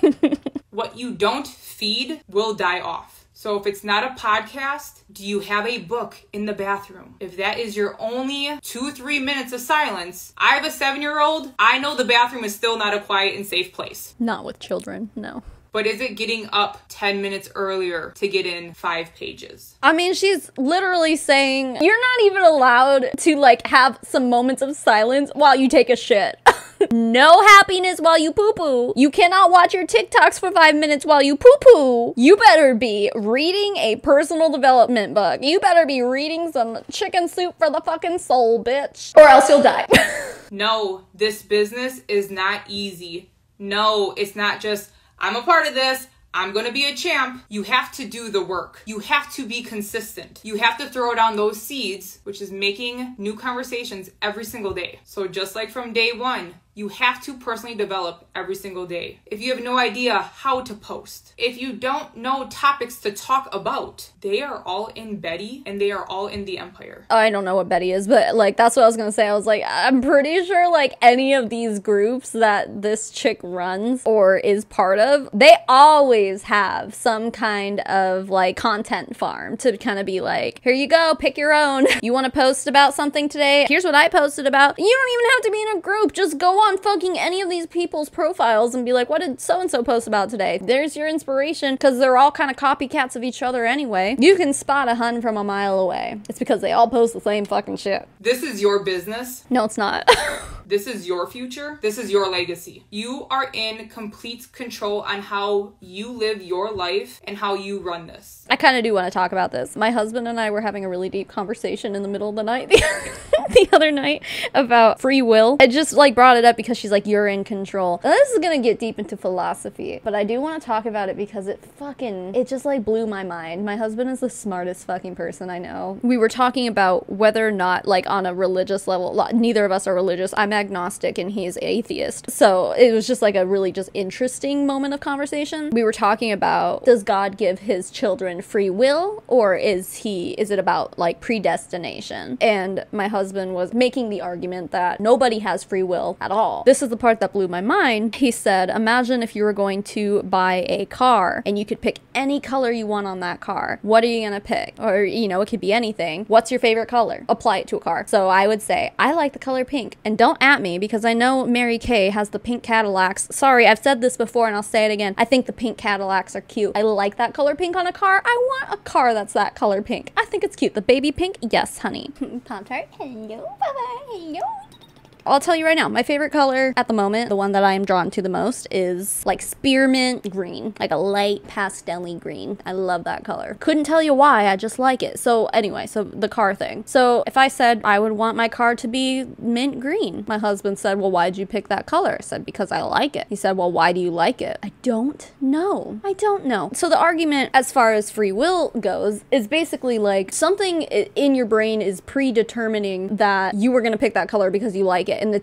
What you don't feed will die off. So if it's not a podcast, do you have a book in the bathroom? If that is your only 2-3 minutes of silence, I have a 7-year-old. I know the bathroom is still not a quiet and safe place. Not with children, no. But is it getting up 10 minutes earlier to get in 5 pages? I mean, she's literally saying you're not even allowed to like have some moments of silence while you take a shit. No happiness while you poo-poo. You cannot watch your TikToks for 5 minutes while you poo-poo. You better be reading a personal development book. You better be reading some Chicken Soup for the fucking soul, bitch. Or else you'll die. No, this business is not easy. No, it's not just, I'm a part of this, I'm gonna be a champ. You have to do the work. You have to be consistent. You have to throw down those seeds, which is making new conversations every single day. So just like from day one, you have to personally develop every single day. If you have no idea how to post, if you don't know topics to talk about, they are all in Betty and they are all in the Empire. I don't know what Betty is, but like that's what I was gonna say. I was like, I'm pretty sure like any of these groups that this chick runs or is part of, they always have some kind of like content farm to kind of be like, here you go, pick your own. You want to post about something today? Here's what I posted about. You don't even have to be in a group. Just go on fucking any of these people's profiles and be like, what did so-and-so post about today? There's your inspiration, because they're all kind of copycats of each other anyway. You can spot a hun from a mile away. It's because they all post the same fucking shit. This is your business. No, it's not. This is your future. This is your legacy. You are in complete control on how you live your life and how you run this. I kind of do want to talk about this. My husband and I were having a really deep conversation in the middle of the night the other night about free will. I just like brought it up because she's like, you're in control. Now, this is gonna get deep into philosophy, but I do want to talk about it because it just like blew my mind. My husband is the smartest fucking person I know. We were talking about whether or not, like on a religious level, neither of us are religious. I'm agnostic and he's atheist. So it was just like a really just interesting moment of conversation. We were talking about, does God give his children free will, or is it about like predestination? And my husband was making the argument that nobody has free will at all. This is the part that blew my mind. He said, imagine if you were going to buy a car and you could pick any color you want on that car. What are you gonna pick? Or, you know, it could be anything. What's your favorite color? Apply it to a car. So I would say, I like the color pink. And don't at me, because I know Mary Kay has the pink Cadillacs. Sorry, I've said this before and I'll say it again. I think the pink Cadillacs are cute. I like that color pink on a car. I want a car that's that color pink. I think it's cute. The baby pink? Yes, honey. Pop-Tart, hello, bye-bye, hello. I'll tell you right now, my favorite color at the moment, the one that I am drawn to the most, is like spearmint green, like a light pastel-y green. I love that color. Couldn't tell you why, I just like it. So anyway, so the car thing. So if I said I would want my car to be mint green, my husband said, well, why'd you pick that color? I said, because I like it. He said, well, why do you like it? I don't know. So the argument as far as free will goes is basically like something in your brain is predetermining that you were gonna pick that color because you like it. And it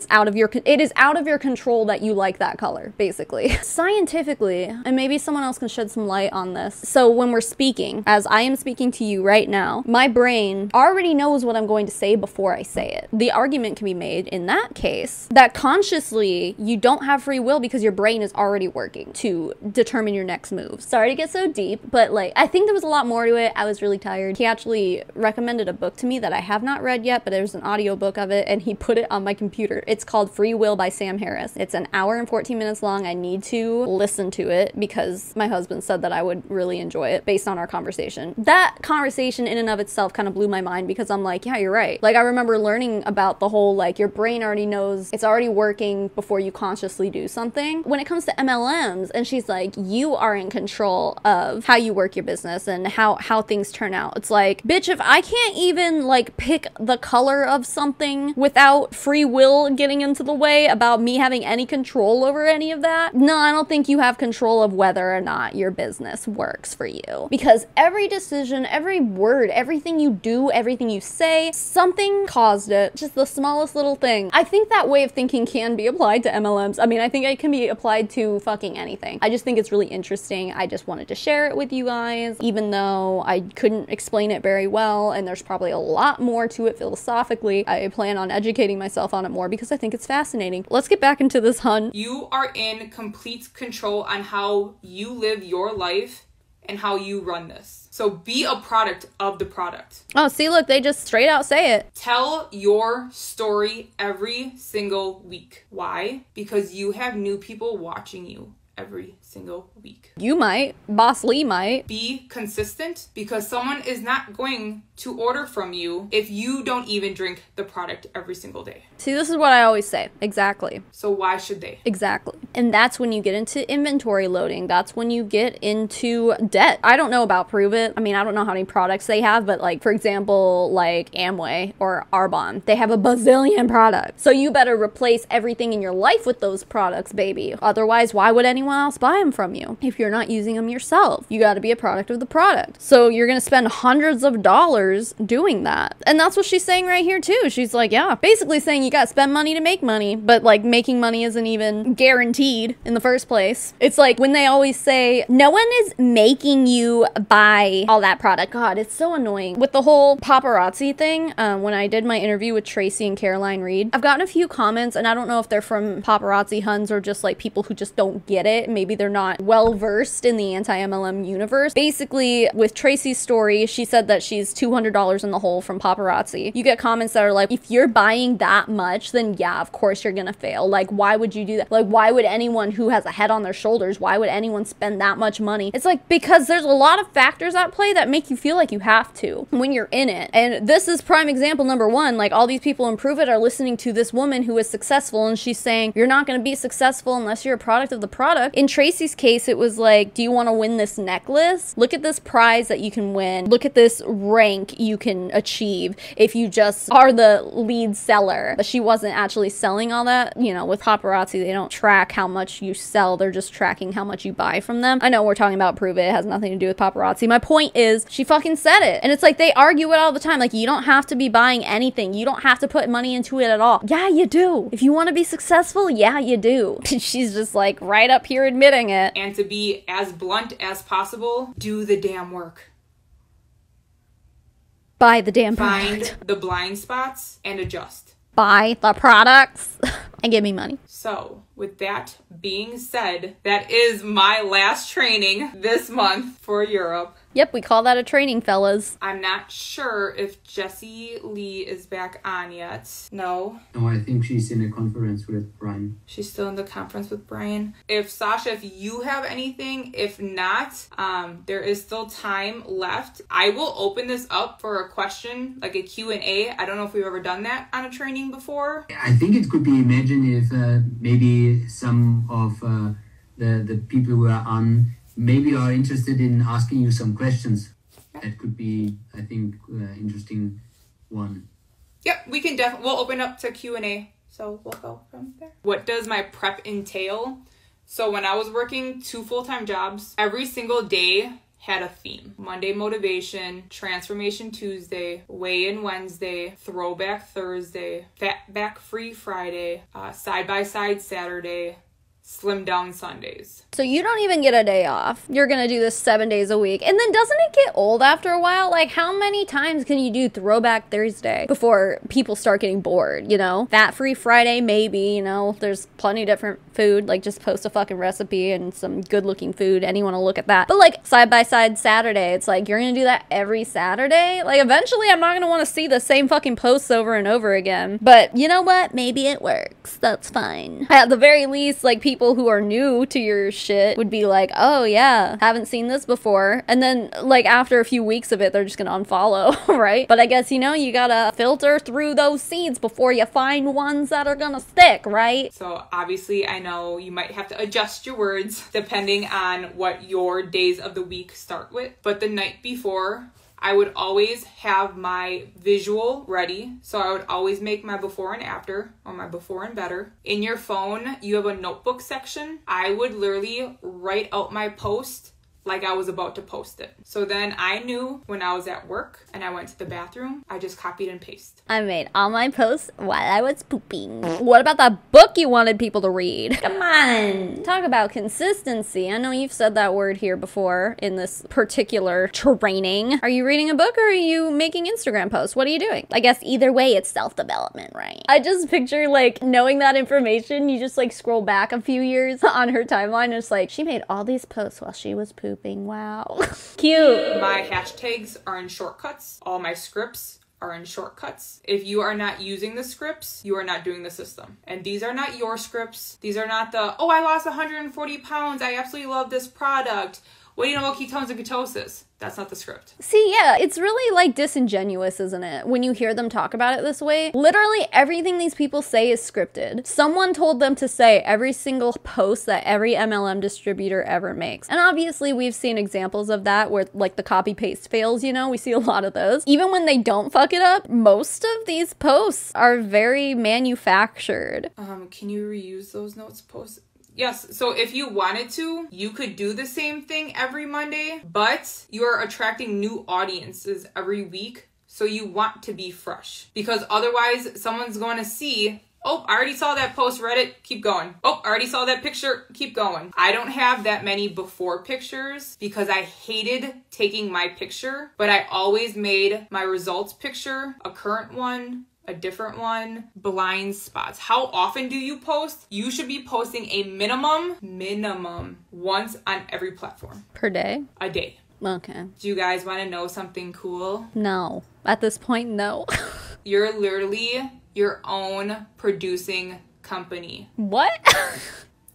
is out of your control that you like that color, basically. Scientifically, and maybe someone else can shed some light on this. So when we're speaking, as I am speaking to you right now, my brain already knows what I'm going to say before I say it. The argument can be made in that case that consciously you don't have free will because your brain is already working to determine your next move. Sorry to get so deep, but like, I think there was a lot more to it. I was really tired. He actually recommended a book to me that I have not read yet, but there's an audiobook of it and he put it on my computer. It's called Free Will by Sam Harris. It's an hour and 14 minutes long. I need to listen to it because my husband said that I would really enjoy it based on our conversation. That conversation in and of itself kind of blew my mind because I'm like, yeah, you're right. Like I remember learning about the whole, like your brain already knows it's already working before you consciously do something. When it comes to MLMs, and she's like, you are in control of how you work your business and how things turn out. It's like, bitch, if I can't even like pick the color of something without free will getting into the way about me having any control over any of that, no, I don't think you have control of whether or not your business works for you. Because every decision, every word, everything you do, everything you say, something caused it. Just the smallest little thing. I think that way of thinking can be applied to MLMs. I mean, I think it can be applied to fucking anything. I just think it's really interesting. I just wanted to share it with you guys, even though I couldn't explain it very well, and there's probably a lot more to it philosophically. I plan on educating myself on it more because I think it's fascinating. Let's get back into this, hun. You are in complete control on how you live your life and how you run this. So be a product of the product. Oh, see, look, they just straight out say it. Tell your story every single week. Why? Because you have new people watching you every single week. You might. Boss Lee might. Be consistent, because someone is not going to order from you if you don't even drink the product every single day. See, this is what I always say. Exactly. So why should they? Exactly. And that's when you get into inventory loading. That's when you get into debt. I don't know about Prove It. I mean, I don't know how many products they have, but like, for example, like Amway or Arbonne, they have a bazillion products. So you better replace everything in your life with those products, baby. Otherwise, why would anyone else buy them from you if you're not using them yourself? You got to be a product of the product. So you're going to spend hundreds of dollars doing that. And that's what she's saying right here too. She's like, yeah, basically saying you got to spend money to make money, but like making money isn't even guaranteed in the first place. It's like when they always say, no one is making you buy all that product. God, it's so annoying. With the whole paparazzi thing, when I did my interview with Tracy and Caroline Reed, I've gotten a few comments, and I don't know if they're from paparazzi huns or just like people who just don't get it. Maybe they're not well versed in the anti-MLM universe. Basically, with Tracy's story, she said that she's $200 in the hole from paparazzi. You get comments that are like, if you're buying that much, then yeah, of course you're gonna fail. Like, why would you do that? Like, why would anyone who has a head on their shoulders, why would anyone spend that much money? It's like, because there's a lot of factors at play that make you feel like you have to when you're in it. And this is prime example number one. Like, all these people in Prove It are listening to this woman who is successful, and she's saying, you're not gonna be successful unless you're a product of the product. In Tracy's case, it was like, do you want to win this necklace? Look at this prize that you can win. Look at this rank you can achieve if you just are the lead seller. But she wasn't actually selling all that. You know, with paparazzi, they don't track how much you sell. They're just tracking how much you buy from them. I know we're talking about Prove It. It has nothing to do with paparazzi. My point is, she fucking said it. And it's like, they argue it all the time. Like, you don't have to be buying anything. You don't have to put money into it at all. Yeah, you do. If you want to be successful, yeah, you do. She's just like right up here admitting it. And to be as blunt as possible, do the damn work. Buy the damn Find product. the blind spots and adjust. Buy the products and give me money. So, with that being said, that is my last training this month for Europe. Yep, we call that a training, fellas. I'm not sure if Jessie Lee is back on yet. No. No, I think she's in a conference with Brian. She's still in the conference with Brian. If Sasha, if you have anything, if not, there is still time left. I will open this up for a question, like a Q&A. I don't know if we've ever done that on a training before. I think it could be imagined if maybe some of the people who are on maybe are interested in asking you some questions. That could be, I think, interesting one. Yep, we can we'll open up to Q&A. So we'll go from there. What does my prep entail? So when I was working 2 full-time jobs, every single day had a theme. Monday motivation, transformation Tuesday, weigh-in Wednesday, throwback Thursday, fat back free Friday, side-by-side Saturday, slim down Sundays. So you don't even get a day off. You're gonna do this 7 days a week. And then doesn't it get old after a while? Like, how many times can you do throwback Thursday before people start getting bored, you know? Fat-free Friday, maybe, you know? There's plenty of different food. Like, just post a fucking recipe and some good-looking food. Anyone will look at that. But, like, side-by-side Saturday, it's like, you're gonna do that every Saturday? Like, eventually I'm not gonna want to see the same fucking posts over and over again. But, you know what? Maybe it works. That's fine. At the very least, like, people who are new to your shit would be like, oh yeah, haven't seen this before. And then like after a few weeks of it, they're just gonna unfollow, right? But I guess, you know, you gotta filter through those seeds before you find ones that are gonna stick, right? So obviously I know you might have to adjust your words depending on what your days of the week start with. But the night before, I would always have my visual ready. So I would always make my before and after, or my before and better. In your phone, you have a notebook section. I would literally write out my post like I was about to post it. So then I knew when I was at work and I went to the bathroom, I just copied and pasted. I made all my posts while I was pooping. What about that book you wanted people to read? Come on. Talk about consistency. I know you've said that word here before in this particular training. Are you reading a book or are you making Instagram posts? What are you doing? I guess either way it's self-development, right? I just picture like knowing that information, you just like scroll back a few years on her timeline and it's like, she made all these posts while she was pooping. Wow. Cute. My hashtags are in shortcuts. All my scripts are in shortcuts. If you are not using the scripts, you are not doing the system. And these are not your scripts. These are not the, oh, I lost 140 pounds. I absolutely love this product. What do you know about ketones and ketosis? That's not the script. See, yeah, it's really like disingenuous, isn't it? When you hear them talk about it this way, literally everything these people say is scripted. Someone told them to say every single post that every MLM distributor ever makes. And obviously we've seen examples of that where like the copy paste fails, you know, we see a lot of those. Even when they don't fuck it up, most of these posts are very manufactured. Can you reuse those notes posts? Yes, so if you wanted to, you could do the same thing every Monday, but you are attracting new audiences every week, so you want to be fresh. Because otherwise, someone's going to see, oh, I already saw that post, Reddit, keep going. Oh, I already saw that picture, keep going. I don't have that many before pictures because I hated taking my picture, but I always made my results picture a current one, a different one, blind spots. How often do you post? You should be posting a minimum once on every platform. Per day? A day. Okay. Do you guys want to know something cool? No. At this point, no. You're literally your own producing company. What?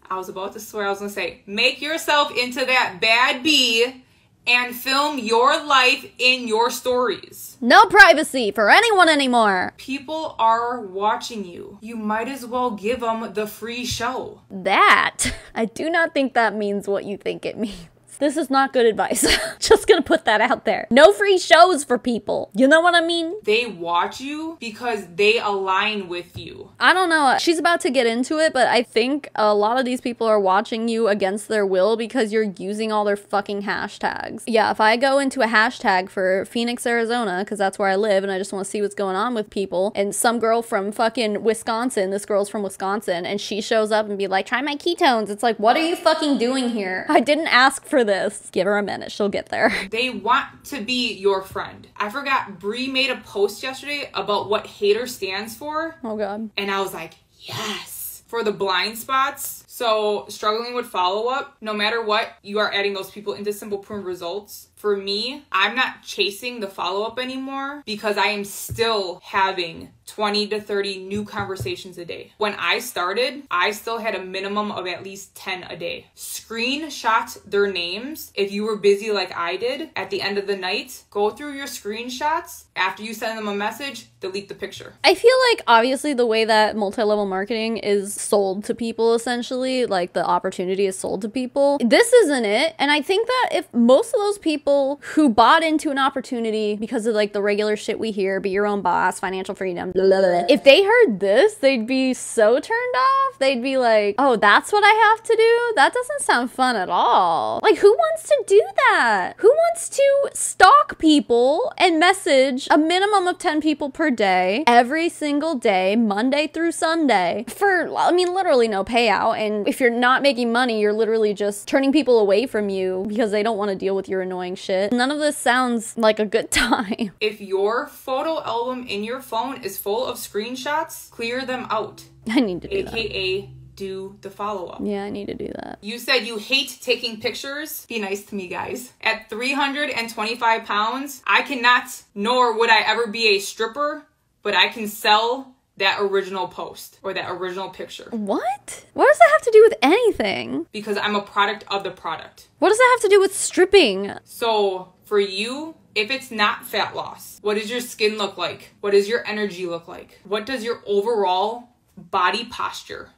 I was about to swear. I was going to say, make yourself into that bad bee and film your life in your stories. No privacy for anyone anymore. People are watching you. You might as well give them the free show. That, I do not think that means what you think it means. This is not good advice. Just gonna put that out there. No free shows for people. You know what I mean? They watch you because they align with you. I don't know. She's about to get into it, but I think a lot of these people are watching you against their will because you're using all their fucking hashtags. Yeah, if I go into a hashtag for Phoenix, Arizona, because that's where I live and I just want to see what's going on with people, and some girl from fucking Wisconsin, this girl's from Wisconsin, and she shows up and be like, try my ketones. It's like, what are you fucking doing here? I didn't ask for this. Give her a minute. She'll get there. They want to be your friend. I forgot, Brie made a post yesterday about what hater stands for. Oh God. And I was like, yes. For the blind spots. So struggling with follow-up, no matter what, you are adding those people into Simple Prune results. For me, I'm not chasing the follow-up anymore because I am still having 20 to 30 new conversations a day. When I started, I still had a minimum of at least 10 a day. Screenshot their names. If you were busy like I did, at the end of the night, go through your screenshots. After you send them a message, delete the picture. I feel like obviously the way that multi-level marketing is sold to people, essentially, like the opportunity is sold to people, this isn't it. And I think that if most of those people who bought into an opportunity because of like the regular shit we hear, be your own boss, financial freedom, blah, blah, blah, if they heard this, they'd be so turned off. They'd be like, oh, that's what I have to do? That doesn't sound fun at all. Like, who wants to do that? Who wants to stalk people and message a minimum of 10 people per day, every single day, Monday through Sunday, for, I mean, literally no payout? And if you're not making money, you're literally just turning people away from you because they don't want to deal with your annoying shit. None of this sounds like a good time. If your photo album in your phone is full of screenshots, clear them out. I need to do that. AKA do the follow-up. Yeah, I need to do that. You said you hate taking pictures. Be nice to me, guys. At 325 pounds, I cannot, nor would I ever be a stripper, but I can sell that original post or that original picture. What? What does that have to do with anything? Because I'm a product of the product. What does that have to do with stripping? So for you, if it's not fat loss, what does your skin look like? What does your energy look like? What does your overall body posture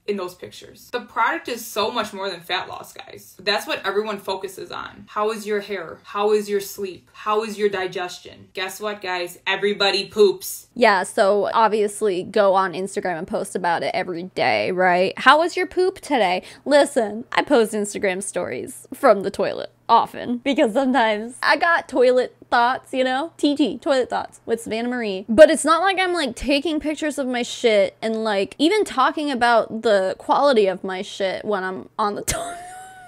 in those pictures? The product is so much more than fat loss, guys. That's what everyone focuses on. How is your hair? How is your sleep? How is your digestion? Guess what, guys? Everybody poops. Yeah, so obviously go on Instagram and post about it every day, right? How was your poop today? Listen, I post Instagram stories from the toilet often because sometimes I got toilet thoughts, you know? TT, toilet thoughts with Savannah Marie. But it's not like I'm like taking pictures of my shit and like even talking about the quality of my shit when I'm on the toilet.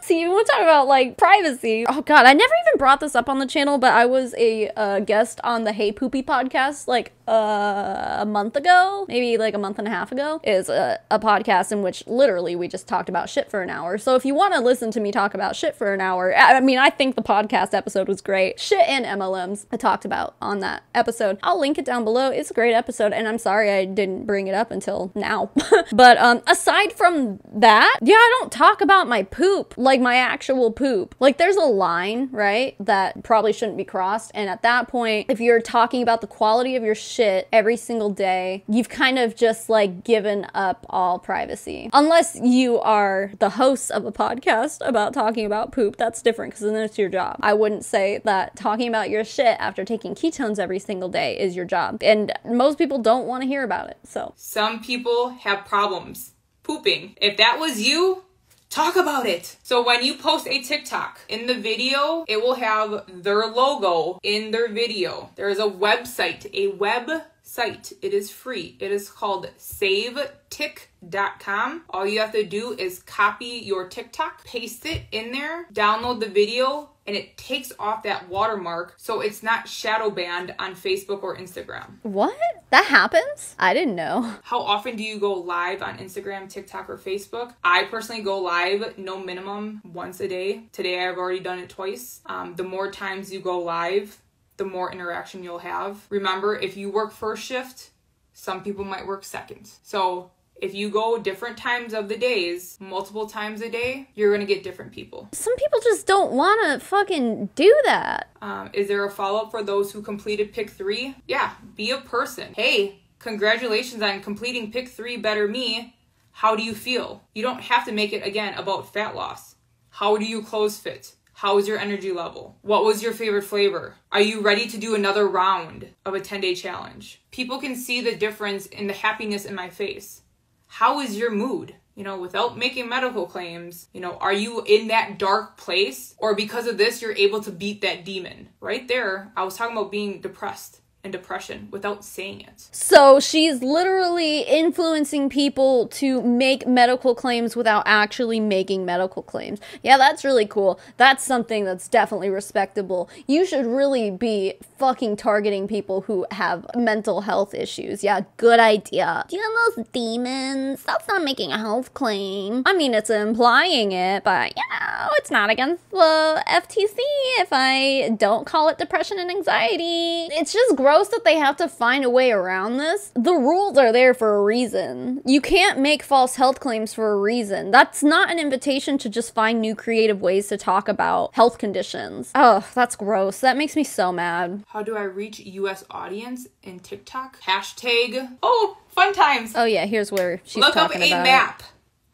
See, we'll talk about like privacy. Oh God, I never even brought this up on the channel, but I was a guest on the Hey Poopy podcast like a month ago, maybe like a month and a half ago, is a podcast in which literally we just talked about shit for an hour. So if you want to listen to me talk about shit for an hour, I mean, I think the podcast episode was great. Shit and MLMs I talked about on that episode. I'll link it down below. It's a great episode, and I'm sorry I didn't bring it up until now. But aside from that, yeah, I don't talk about my poop, like my actual poop. Like there's a line, right, that probably shouldn't be crossed, and at that point, if you're talking about the quality of your shit every single day, you've kind of just like given up all privacy. Unless you are the host of a podcast about talking about poop, that's different because then it's your job. I wouldn't say that talking about your shit after taking ketones every single day is your job, and most people don't want to hear about it. So some people have problems pooping. If that was you, talk about it. So when you post a TikTok, in the video, it will have their logo in their video. There is a website. It is free. It is called SaveTik.com. All you have to do is copy your TikTok, paste it in there, download the video, and it takes off that watermark so it's not shadow banned on Facebook or Instagram. what? That happens? I didn't know. How often do you go live on Instagram, TikTok, or Facebook? I personally go live no minimum once a day. Today I've already done it twice. The more times you go live, the more interaction you'll have. Remember, if you work first shift, some people might work second. So if you go different times of the days, multiple times a day, you're gonna get different people. Some people just don't want to fucking do that. Is there a follow-up for those who completed Pick 3? Yeah, be a person. Hey, congratulations on completing Pick 3 Better Me. How do you feel? You don't have to make it, again, about fat loss. How do you clothes fit? How is your energy level? What was your favorite flavor? Are you ready to do another round of a 10-day challenge? People can see the difference in the happiness in my face. How is your mood? You know, without making medical claims, you know, are you in that dark place? Or because of this, you're able to beat that demon? Right there, I was talking about being depressed and depression without saying it. So she's literally influencing people to make medical claims without actually making medical claims. Yeah, that's really cool. That's something that's definitely respectable. You should really be fucking targeting people who have mental health issues. Yeah, good idea. Do you have those demons? That's not making a health claim. I mean, it's implying it, but you know, it's not against the FTC if I don't call it depression and anxiety. It's just gross that they have to find a way around this. The rules are there for a reason. You can't make false health claims for a reason. That's not an invitation to just find new creative ways to talk about health conditions. Oh, that's gross. That makes me so mad. How do I reach US audience in TikTok? Hashtag, oh, fun times. Oh yeah, here's where she's Look up talking a about map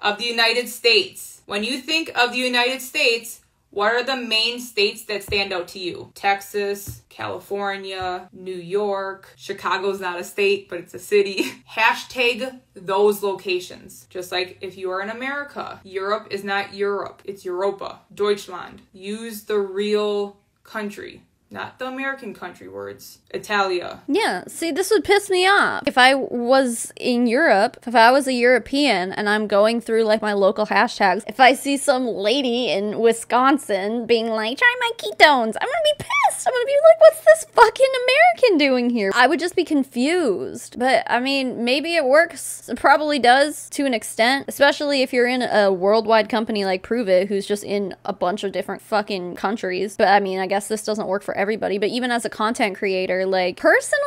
of the United States. When you think of the United States, what are the main states that stand out to you? Texas, California, New York. Chicago's not a state, but it's a city. Hashtag those locations. Just like if you are in America, Europe is not Europe, it's Europa. Deutschland. Use the real country. Not the American country words. Italia. Yeah, see, this would piss me off. If I was in Europe, if I was a European and I'm going through like my local hashtags, if I see some lady in Wisconsin being like, try my ketones, I'm gonna be pissed. I'm gonna be like, what's this fucking American doing here? I would just be confused. But I mean, maybe it works. It probably does to an extent, especially if you're in a worldwide company like Prove It, who's just in a bunch of different fucking countries. But I mean, I guess this doesn't work for everybody, but even as a content creator, like personally,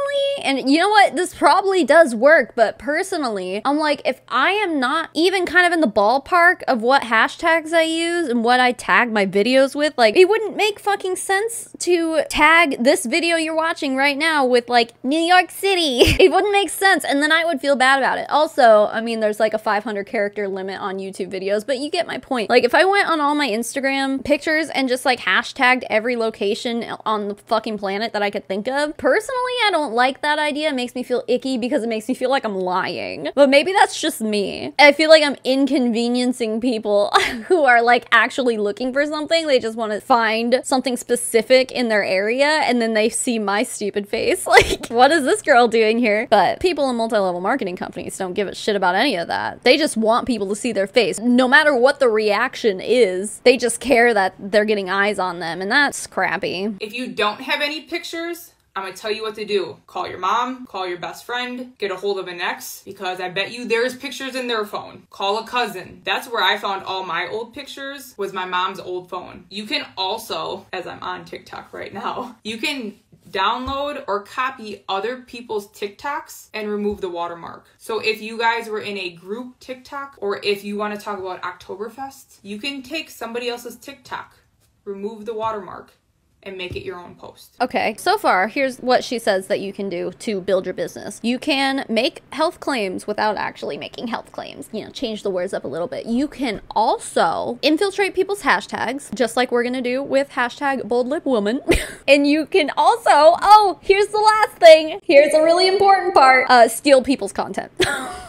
and you know what, this probably does work, but personally, I'm like, if I am not even kind of in the ballpark of what hashtags I use and what I tag my videos with, like, it wouldn't make fucking sense to tag this video you're watching right now with like New York City. It wouldn't make sense, and then I would feel bad about it. Also, I mean, there's like a 500 character limit on YouTube videos, but you get my point. Like, if I went on all my Instagram pictures and just like hashtagged every location on the fucking planet that I could think of, personally, I don't like that idea. It makes me feel icky because it makes me feel like I'm lying. But maybe that's just me. I feel like I'm inconveniencing people who are like actually looking for something. They just want to find something specific in their area, and then they see my stupid face. Like, what is this girl doing here? But people in multi-level marketing companies don't give a shit about any of that. They just want people to see their face. No matter what the reaction is, they just care that they're getting eyes on them, and that's crappy. If you don't have any pictures I'm gonna tell you what to do. Call your mom, call your best friend, get a hold of an ex, because I bet you there's pictures in their phone. Call a cousin. That's where I found all my old pictures, was my mom's old phone. You can also, as I'm on TikTok right now, you can download or copy other people's TikToks and remove the watermark. So if you guys were in a group TikTok, or if you want to talk about Oktoberfest, you can take somebody else's TikTok, remove the watermark, and make it your own post. Okay, so far, here's what she says that you can do to build your business. You can make health claims without actually making health claims. You know, change the words up a little bit. You can also infiltrate people's hashtags, just like we're gonna do with hashtag boldlipwoman. And you can also, oh, here's the last thing. Here's a really important part. Steal people's content.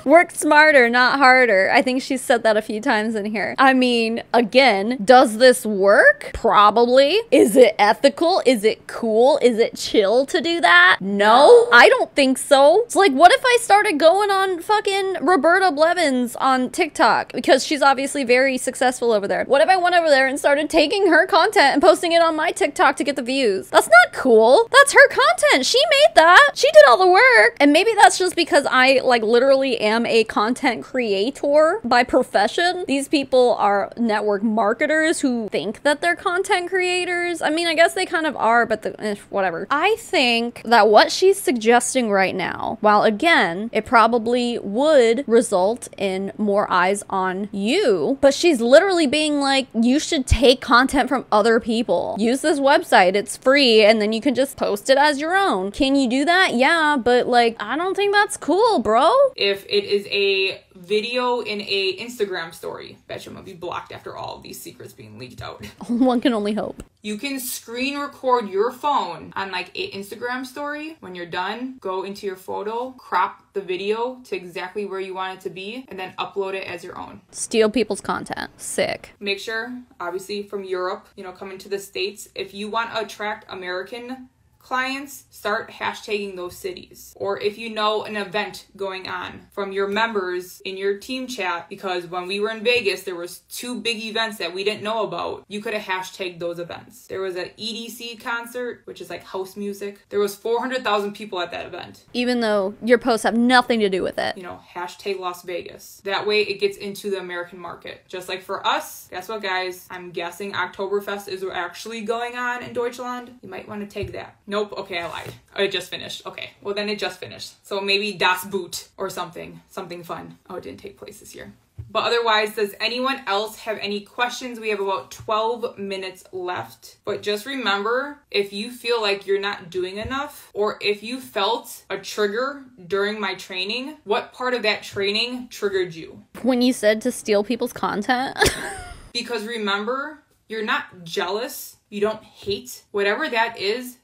Work smarter, not harder. I think she's said that a few times in here. I mean, again, does this work? Probably. Is it ethical? Is it cool? Is it chill to do that? No, I don't think so. It's like, what if I started going on fucking Roberta Blevins on TikTok? Because she's obviously very successful over there. What if I went over there and started taking her content and posting it on my TikTok to get the views? That's not cool. That's her content. She made that. She did all the work. And maybe that's just because I like literally am a content creator by profession. These people are network marketers who think that they're content creators. I mean, I guess they kind of are, but whatever. I think that what she's suggesting right now, while again, it probably would result in more eyes on you, but she's literally being like, you should take content from other people. Use this website, it's free, and then you can just post it as your own. Can you do that? Yeah, but like, I don't think that's cool, bro. If it is a video in a Instagram story, bet you I'm gonna be blocked after all of these secrets being leaked out. One can only hope. You can screen record your phone on like an Instagram story. When you're done, go into your photo, crop the video to exactly where you want it to be, and then upload it as your own. Steal people's content. Sick. Make sure, obviously from Europe, you know, coming to the States, if you want to attract American clients, start hashtagging those cities. Or if you know an event going on from your members in your team chat, because when we were in Vegas, there was 2 big events that we didn't know about. You could have hashtagged those events. There was an EDC concert, which is like house music. There was 400,000 people at that event. Even though your posts have nothing to do with it. You know, hashtag Las Vegas. That way it gets into the American market. Just like for us, guess what guys? I'm guessing Oktoberfest is actually going on in Deutschland. You might want to take that. Nope, okay, I lied. It just finished. Okay, well then it just finished. So maybe Das Boot or something fun. Oh, it didn't take place this year. But otherwise, does anyone else have any questions? We have about 12 minutes left. But just remember, if you feel like you're not doing enough, or if you felt a trigger during my training, what part of that training triggered you? When you said to steal people's content. Because remember, you're not jealous. You don't hate. Whatever that is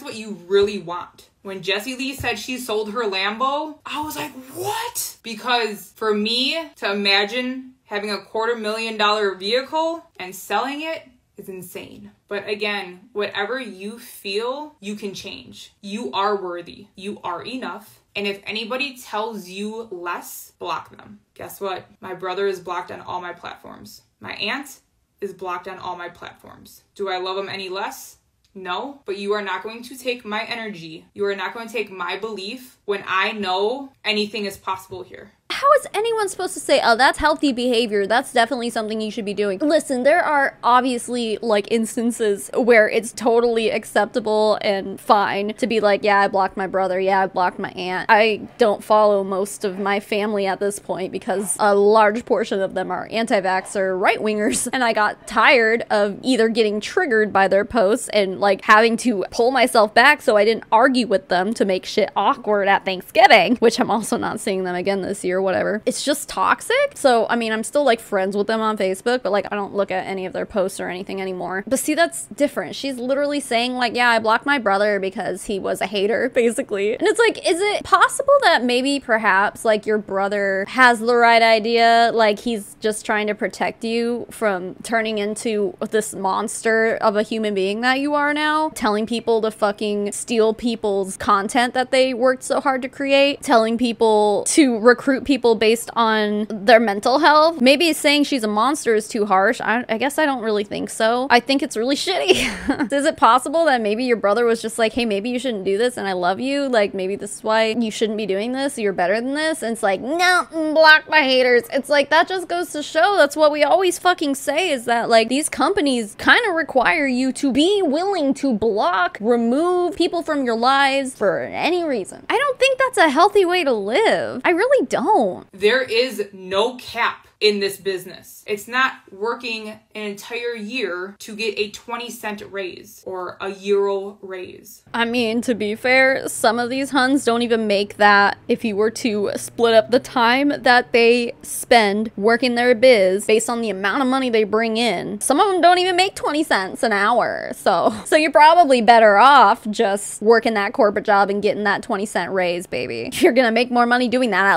what you really want. When Jessie Lee said she sold her Lambo, I was like, what? Because for me to imagine having a $250,000 vehicle and selling it is insane. But again, whatever you feel, you can change. You are worthy. You are enough. And if anybody tells you less, block them. Guess what? My brother is blocked on all my platforms. My aunt is blocked on all my platforms. Do I love him any less? No, but you are not going to take my energy. You are not going to take my belief when I know anything is possible here. How is anyone supposed to say, oh, that's healthy behavior, that's definitely something you should be doing? Listen, there are obviously like instances where it's totally acceptable and fine to be like, yeah, I blocked my brother, yeah, I blocked my aunt. I don't follow most of my family at this point because a large portion of them are anti-vaxxer right-wingers, and I got tired of either getting triggered by their posts and like having to pull myself back so I didn't argue with them to make shit awkward at Thanksgiving, which I'm also not seeing them again this year. Whatever. It's just toxic. So, I mean, I'm still like friends with them on Facebook, but like I don't look at any of their posts or anything anymore. But see, that's different. She's literally saying like, yeah, I blocked my brother because he was a hater, basically. And it's like, is it possible that maybe perhaps like your brother has the right idea? Like he's just trying to protect you from turning into this monster of a human being that you are now? Telling people to fucking steal people's content that they worked so hard to create? Telling people to recruit people people based on their mental health. Maybe saying she's a monster is too harsh. I guess I don't really think so. I think it's really shitty. Is it possible that maybe your brother was just like, hey, maybe you shouldn't do this and I love you, like maybe this is why you shouldn't be doing this, you're better than this? And it's like, no, block my haters. It's like, that just goes to show, that's what we always fucking say, is that like these companies kind of require you to be willing to block, remove people from your lives for any reason. I don't think that's a healthy way to live. I really don't. There is no cap in this business. It's not working an entire year to get a 20-cent raise or a euro raise. I mean, to be fair, some of these Huns don't even make that if you were to split up the time that they spend working their biz based on the amount of money they bring in. Some of them don't even make 20 cents an hour. So you're probably better off just working that corporate job and getting that 20-cent raise, baby. You're gonna make more money doing that.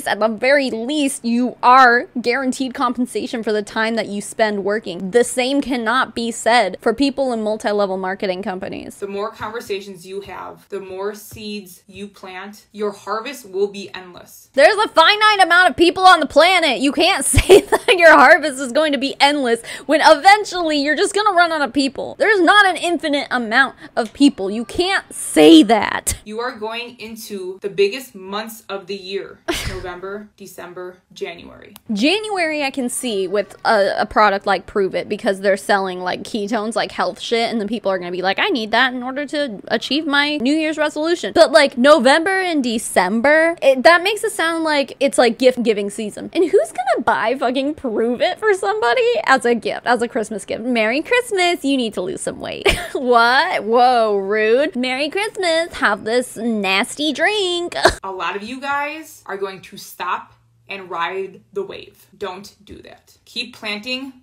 At the very least, you are guaranteed compensation for the time that you spend working. The same cannot be said for people in multi-level marketing companies. The more conversations you have, the more seeds you plant, your harvest will be endless. There's a finite amount of people on the planet. You can't say that your harvest is going to be endless when eventually you're just gonna run out of people. There's not an infinite amount of people. You can't say that. You are going into the biggest months of the year. November, December, January. January I can see with a product like Prove It, because they're selling like ketones, like health shit, and then people are gonna be like, I need that in order to achieve my New Year's resolution. But like November and December, that makes it sound like it's like gift giving season. And who's gonna buy fucking Prove It for somebody as a gift, as a Christmas gift? Merry Christmas, you need to lose some weight. What? Whoa, rude. Merry Christmas, have this nasty drink. A lot of you guys are going to stop and ride the wave. Don't do that. Keep planting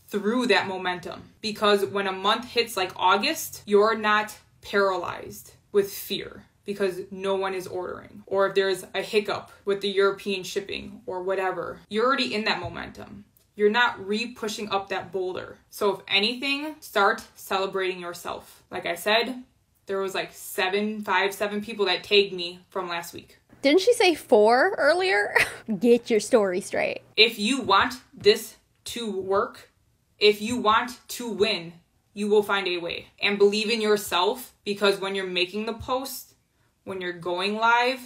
through that momentum, because when a month hits like August, you're not paralyzed with fear because no one is ordering, or if there's a hiccup with the European shipping or whatever. You're already in that momentum. You're not re-pushing up that boulder. So if anything, start celebrating yourself. Like I said, there was like 7 people that tagged me from last week. Didn't she say 4 earlier? Get your story straight. If you want this to work, if you want to win, you will find a way. And believe in yourself, because when you're making the post, when you're going live,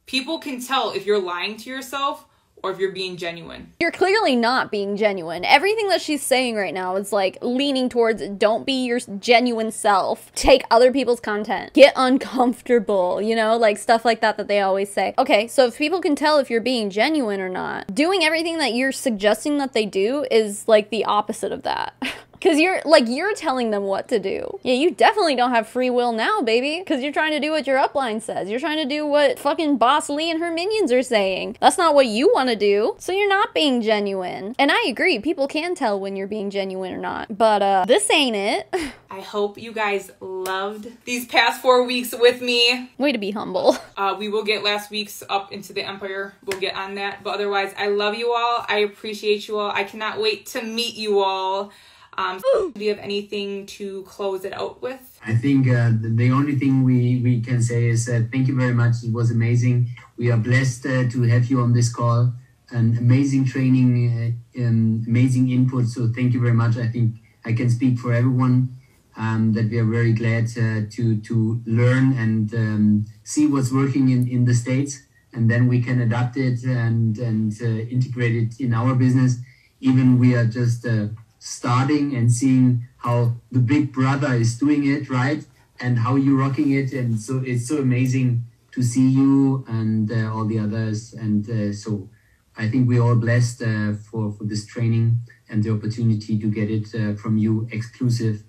people can tell if you're lying to yourself or if you're being genuine. You're clearly not being genuine. Everything that she's saying right now is like leaning towards, don't be your genuine self. Take other people's content. Get uncomfortable, you know, like stuff like that they always say. Okay, so if people can tell if you're being genuine or not, doing everything that you're suggesting that they do is like the opposite of that. Because you're telling them what to do. Yeah, you definitely don't have free will now, baby. Because you're trying to do what your upline says. You're trying to do what fucking Boss Lee and her minions are saying. That's not what you want to do. So you're not being genuine. And I agree, people can tell when you're being genuine or not. But this ain't it. I hope you guys loved these past 4 weeks with me. Way to be humble. We will get last week's up into the Empire. We'll get on that. But otherwise, I love you all. I appreciate you all. I cannot wait to meet you all. Do you have anything to close it out with? I think the only thing we can say is thank you very much. It was amazing. We are blessed to have you on this call. An amazing training, amazing input. So thank you very much. I think I can speak for everyone that we are very glad to learn and see what's working in the States. And then we can adapt it and integrate it in our business. Even we are just starting and seeing how the big brother is doing it, right? And how you're rocking it. And so it's so amazing to see you and all the others. And so I think we're all blessed for this training and the opportunity to get it from you exclusive.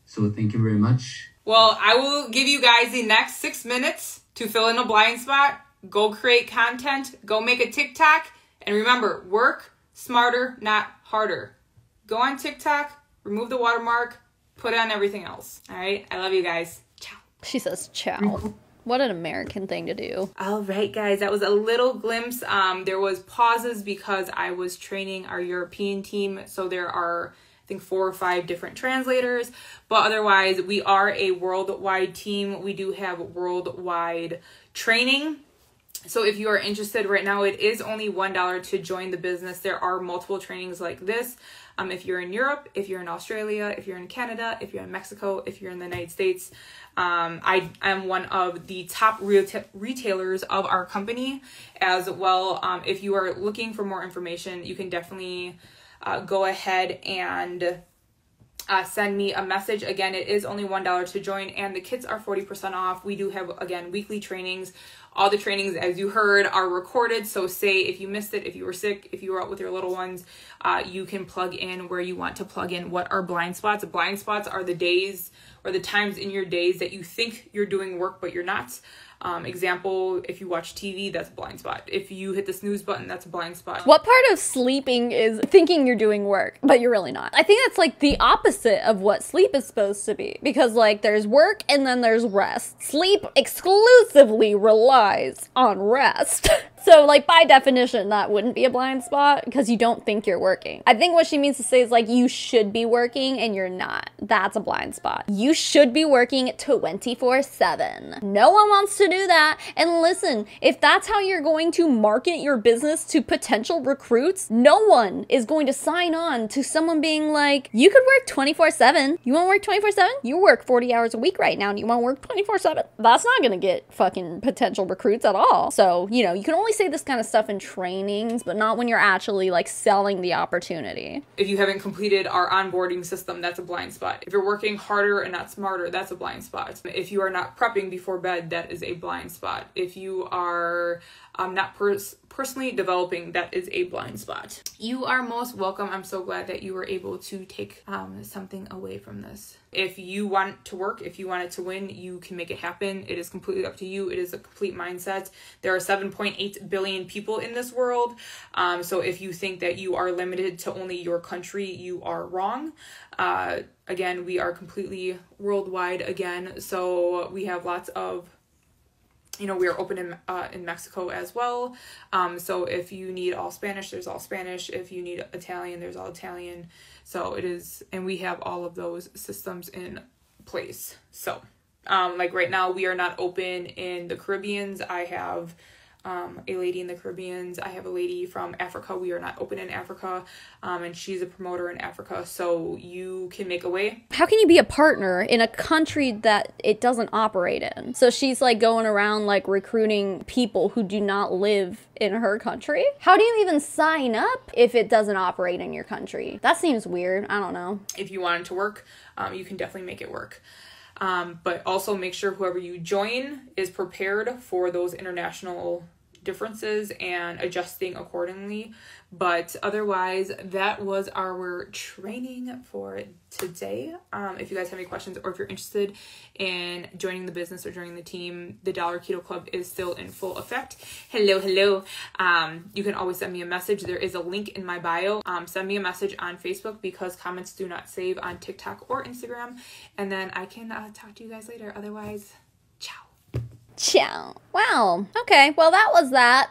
So thank you very much. Well, I will give you guys the next 6 minutes to fill in a blind spot. Go create content. Go make a TikTok. And remember, work smarter, not harder. Go on TikTok, remove the watermark, put it on everything else. All right? I love you guys. Ciao. She says ciao. What an American thing to do. All right, guys. That was a little glimpse. There was pauses because I was training our European team. So there are, I think, 4 or 5 different translators. But otherwise, we are a worldwide team. We do have worldwide training. So if you are interested right now, it is only $1 to join the business. There are multiple trainings like this. If you're in Europe, if you're in Australia, if you're in Canada, if you're in Mexico, if you're in the United States, I am one of the top retailers of our company as well. If you are looking for more information, you can definitely go ahead and send me a message. Again, it is only $1 to join, and the kits are 40% off. We do have, again, weekly trainings. All the trainings, as you heard, are recorded. So say if you missed it, if you were sick, if you were out with your little ones, you can plug in where you want to plug in. What are blind spots? Blind spots are the days or the times in your days that you think you're doing work, but you're not. Example, if you watch TV, that's a blind spot. If you hit the snooze button, that's a blind spot. What part of sleeping is thinking you're doing work, but you're really not? I think that's like the opposite of what sleep is supposed to be, because like there's work and then there's rest. Sleep exclusively relies on rest. So like by definition, that wouldn't be a blind spot because you don't think you're working. I think what she means to say is like you should be working and you're not. That's a blind spot. You should be working 24/7. No one wants to do that. And listen, if that's how you're going to market your business to potential recruits, no one is going to sign on to someone being like, you could work 24/7. You want to work 24/7? You work 40 hours a week right now and you want to work 24/7. That's not going to get fucking potential recruits at all. So, you know, you can only say this kind of stuff in trainings, but not when you're actually like selling the opportunity. If you haven't completed our onboarding system, that's a blind spot. If you're working harder and not smarter, that's a blind spot. If you are not prepping before bed, that is a blind spot. If you are not personally developing, that is a blind spot. You are most welcome. I'm so glad that you were able to take something away from this. If you want to work, if you want it to win, you can make it happen. It is completely up to you. It is a complete mindset. There are 7.8 billion people in this world. So if you think that you are limited to only your country, you are wrong. Again, we are completely worldwide again. So we have lots of, you know, we are open in Mexico as well. So if you need all Spanish, there's all Spanish. If you need Italian, there's all Italian. So it is, and we have all of those systems in place. So, like right now, we are not open in the Caribbeans. I have a lady in the Caribbeans. I have a lady from Africa. We are not open in Africa, and she's a promoter in Africa. So you can make a way. How can you be a partner in a country that it doesn't operate in? So she's like going around like recruiting people who do not live in her country. How do you even sign up if it doesn't operate in your country? That seems weird. I don't know. If you want it to work, you can definitely make it work. But also make sure whoever you join is prepared for those international differences and adjusting accordingly. But otherwise, that was our training for today. If you guys have any questions or if you're interested in joining the business or joining the team, the Dollar Keto Club is still in full effect. Hello. You can always send me a message. There is a link in my bio. Send me a message on Facebook because comments do not save on TikTok or Instagram. And then I can talk to you guys later. Otherwise, ciao. Ciao. Wow. Okay, well that was that.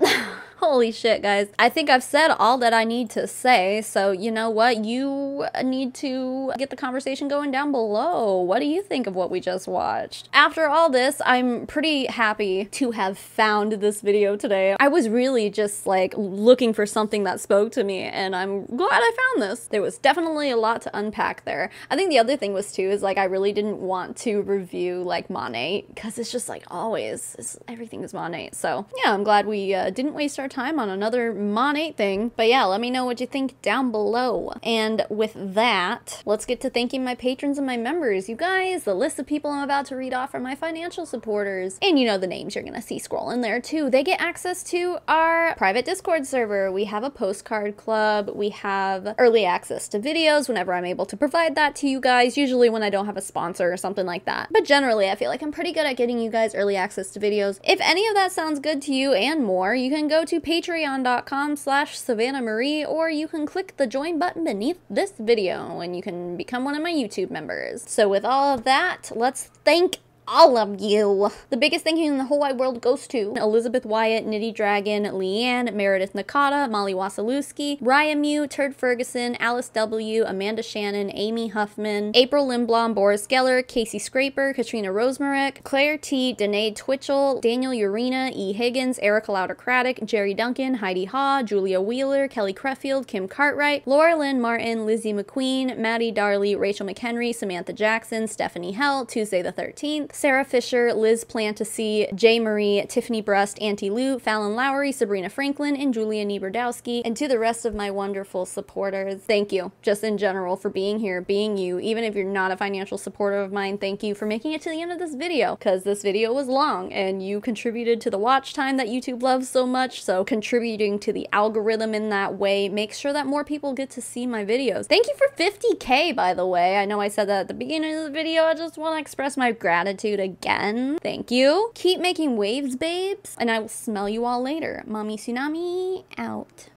Holy shit, guys. I think I've said all that I need to say, so you know what? You need to get the conversation going down below. What do you think of what we just watched? After all this, I'm pretty happy to have found this video today. I was really just like looking for something that spoke to me, and I'm glad I found this. There was definitely a lot to unpack there. I think the other thing was too is like I really didn't want to review like Monat because it's just like always everything is Monat. So yeah, I'm glad we didn't waste our time on another Monat thing. But yeah, let me know what you think down below. And with that, let's get to thanking my patrons and my members. You guys, the list of people I'm about to read off are my financial supporters. And you know the names you're gonna see scrolling there too. They get access to our private Discord server. We have a postcard club. We have early access to videos whenever I'm able to provide that to you guys, usually when I don't have a sponsor or something like that. But generally, I feel like I'm pretty good at getting you guys early access to videos. If any of that sounds good to you and more, you can go to patreon.com/SavannahMarie, or you can click the join button beneath this video and you can become one of my YouTube members. So with all of that, let's thank all of you. The biggest thank you in the whole wide world goes to Elizabeth Wyatt, Nitty Dragon, Leanne, Meredith Nakata, Molly Wasilewski, Ryan Mew, Turd Ferguson, Alice W., Amanda Shannon, Amy Huffman, April Lindblom, Boris Geller, Casey Scraper, Katrina Rosemarick, Claire T., Danae Twitchell, Daniel Urena, E. Higgins, Erica Louder-Craddock, Jerry Duncan, Heidi Haw, Julia Wheeler, Kelly Creffield, Kim Cartwright, Laura Lynn Martin, Lizzie McQueen, Maddie Darley, Rachel McHenry, Samantha Jackson, Stephanie Hell, Tuesday the 13th, Sarah Fisher, Liz Plantasy, J. Marie, Tiffany Brust, Auntie Lou, Fallon Lowry, Sabrina Franklin, and Julia Nieberdowski, and to the rest of my wonderful supporters, thank you, just in general, for being here, being you. Even if you're not a financial supporter of mine, thank you for making it to the end of this video, because this video was long, and you contributed to the watch time that YouTube loves so much, so contributing to the algorithm in that way makes sure that more people get to see my videos. Thank you for 50K, by the way. I know I said that at the beginning of the video. I just want to express my gratitude again. Thank you. Keep making waves, babes, and I will smell you all later. Mommy Tsunami, out.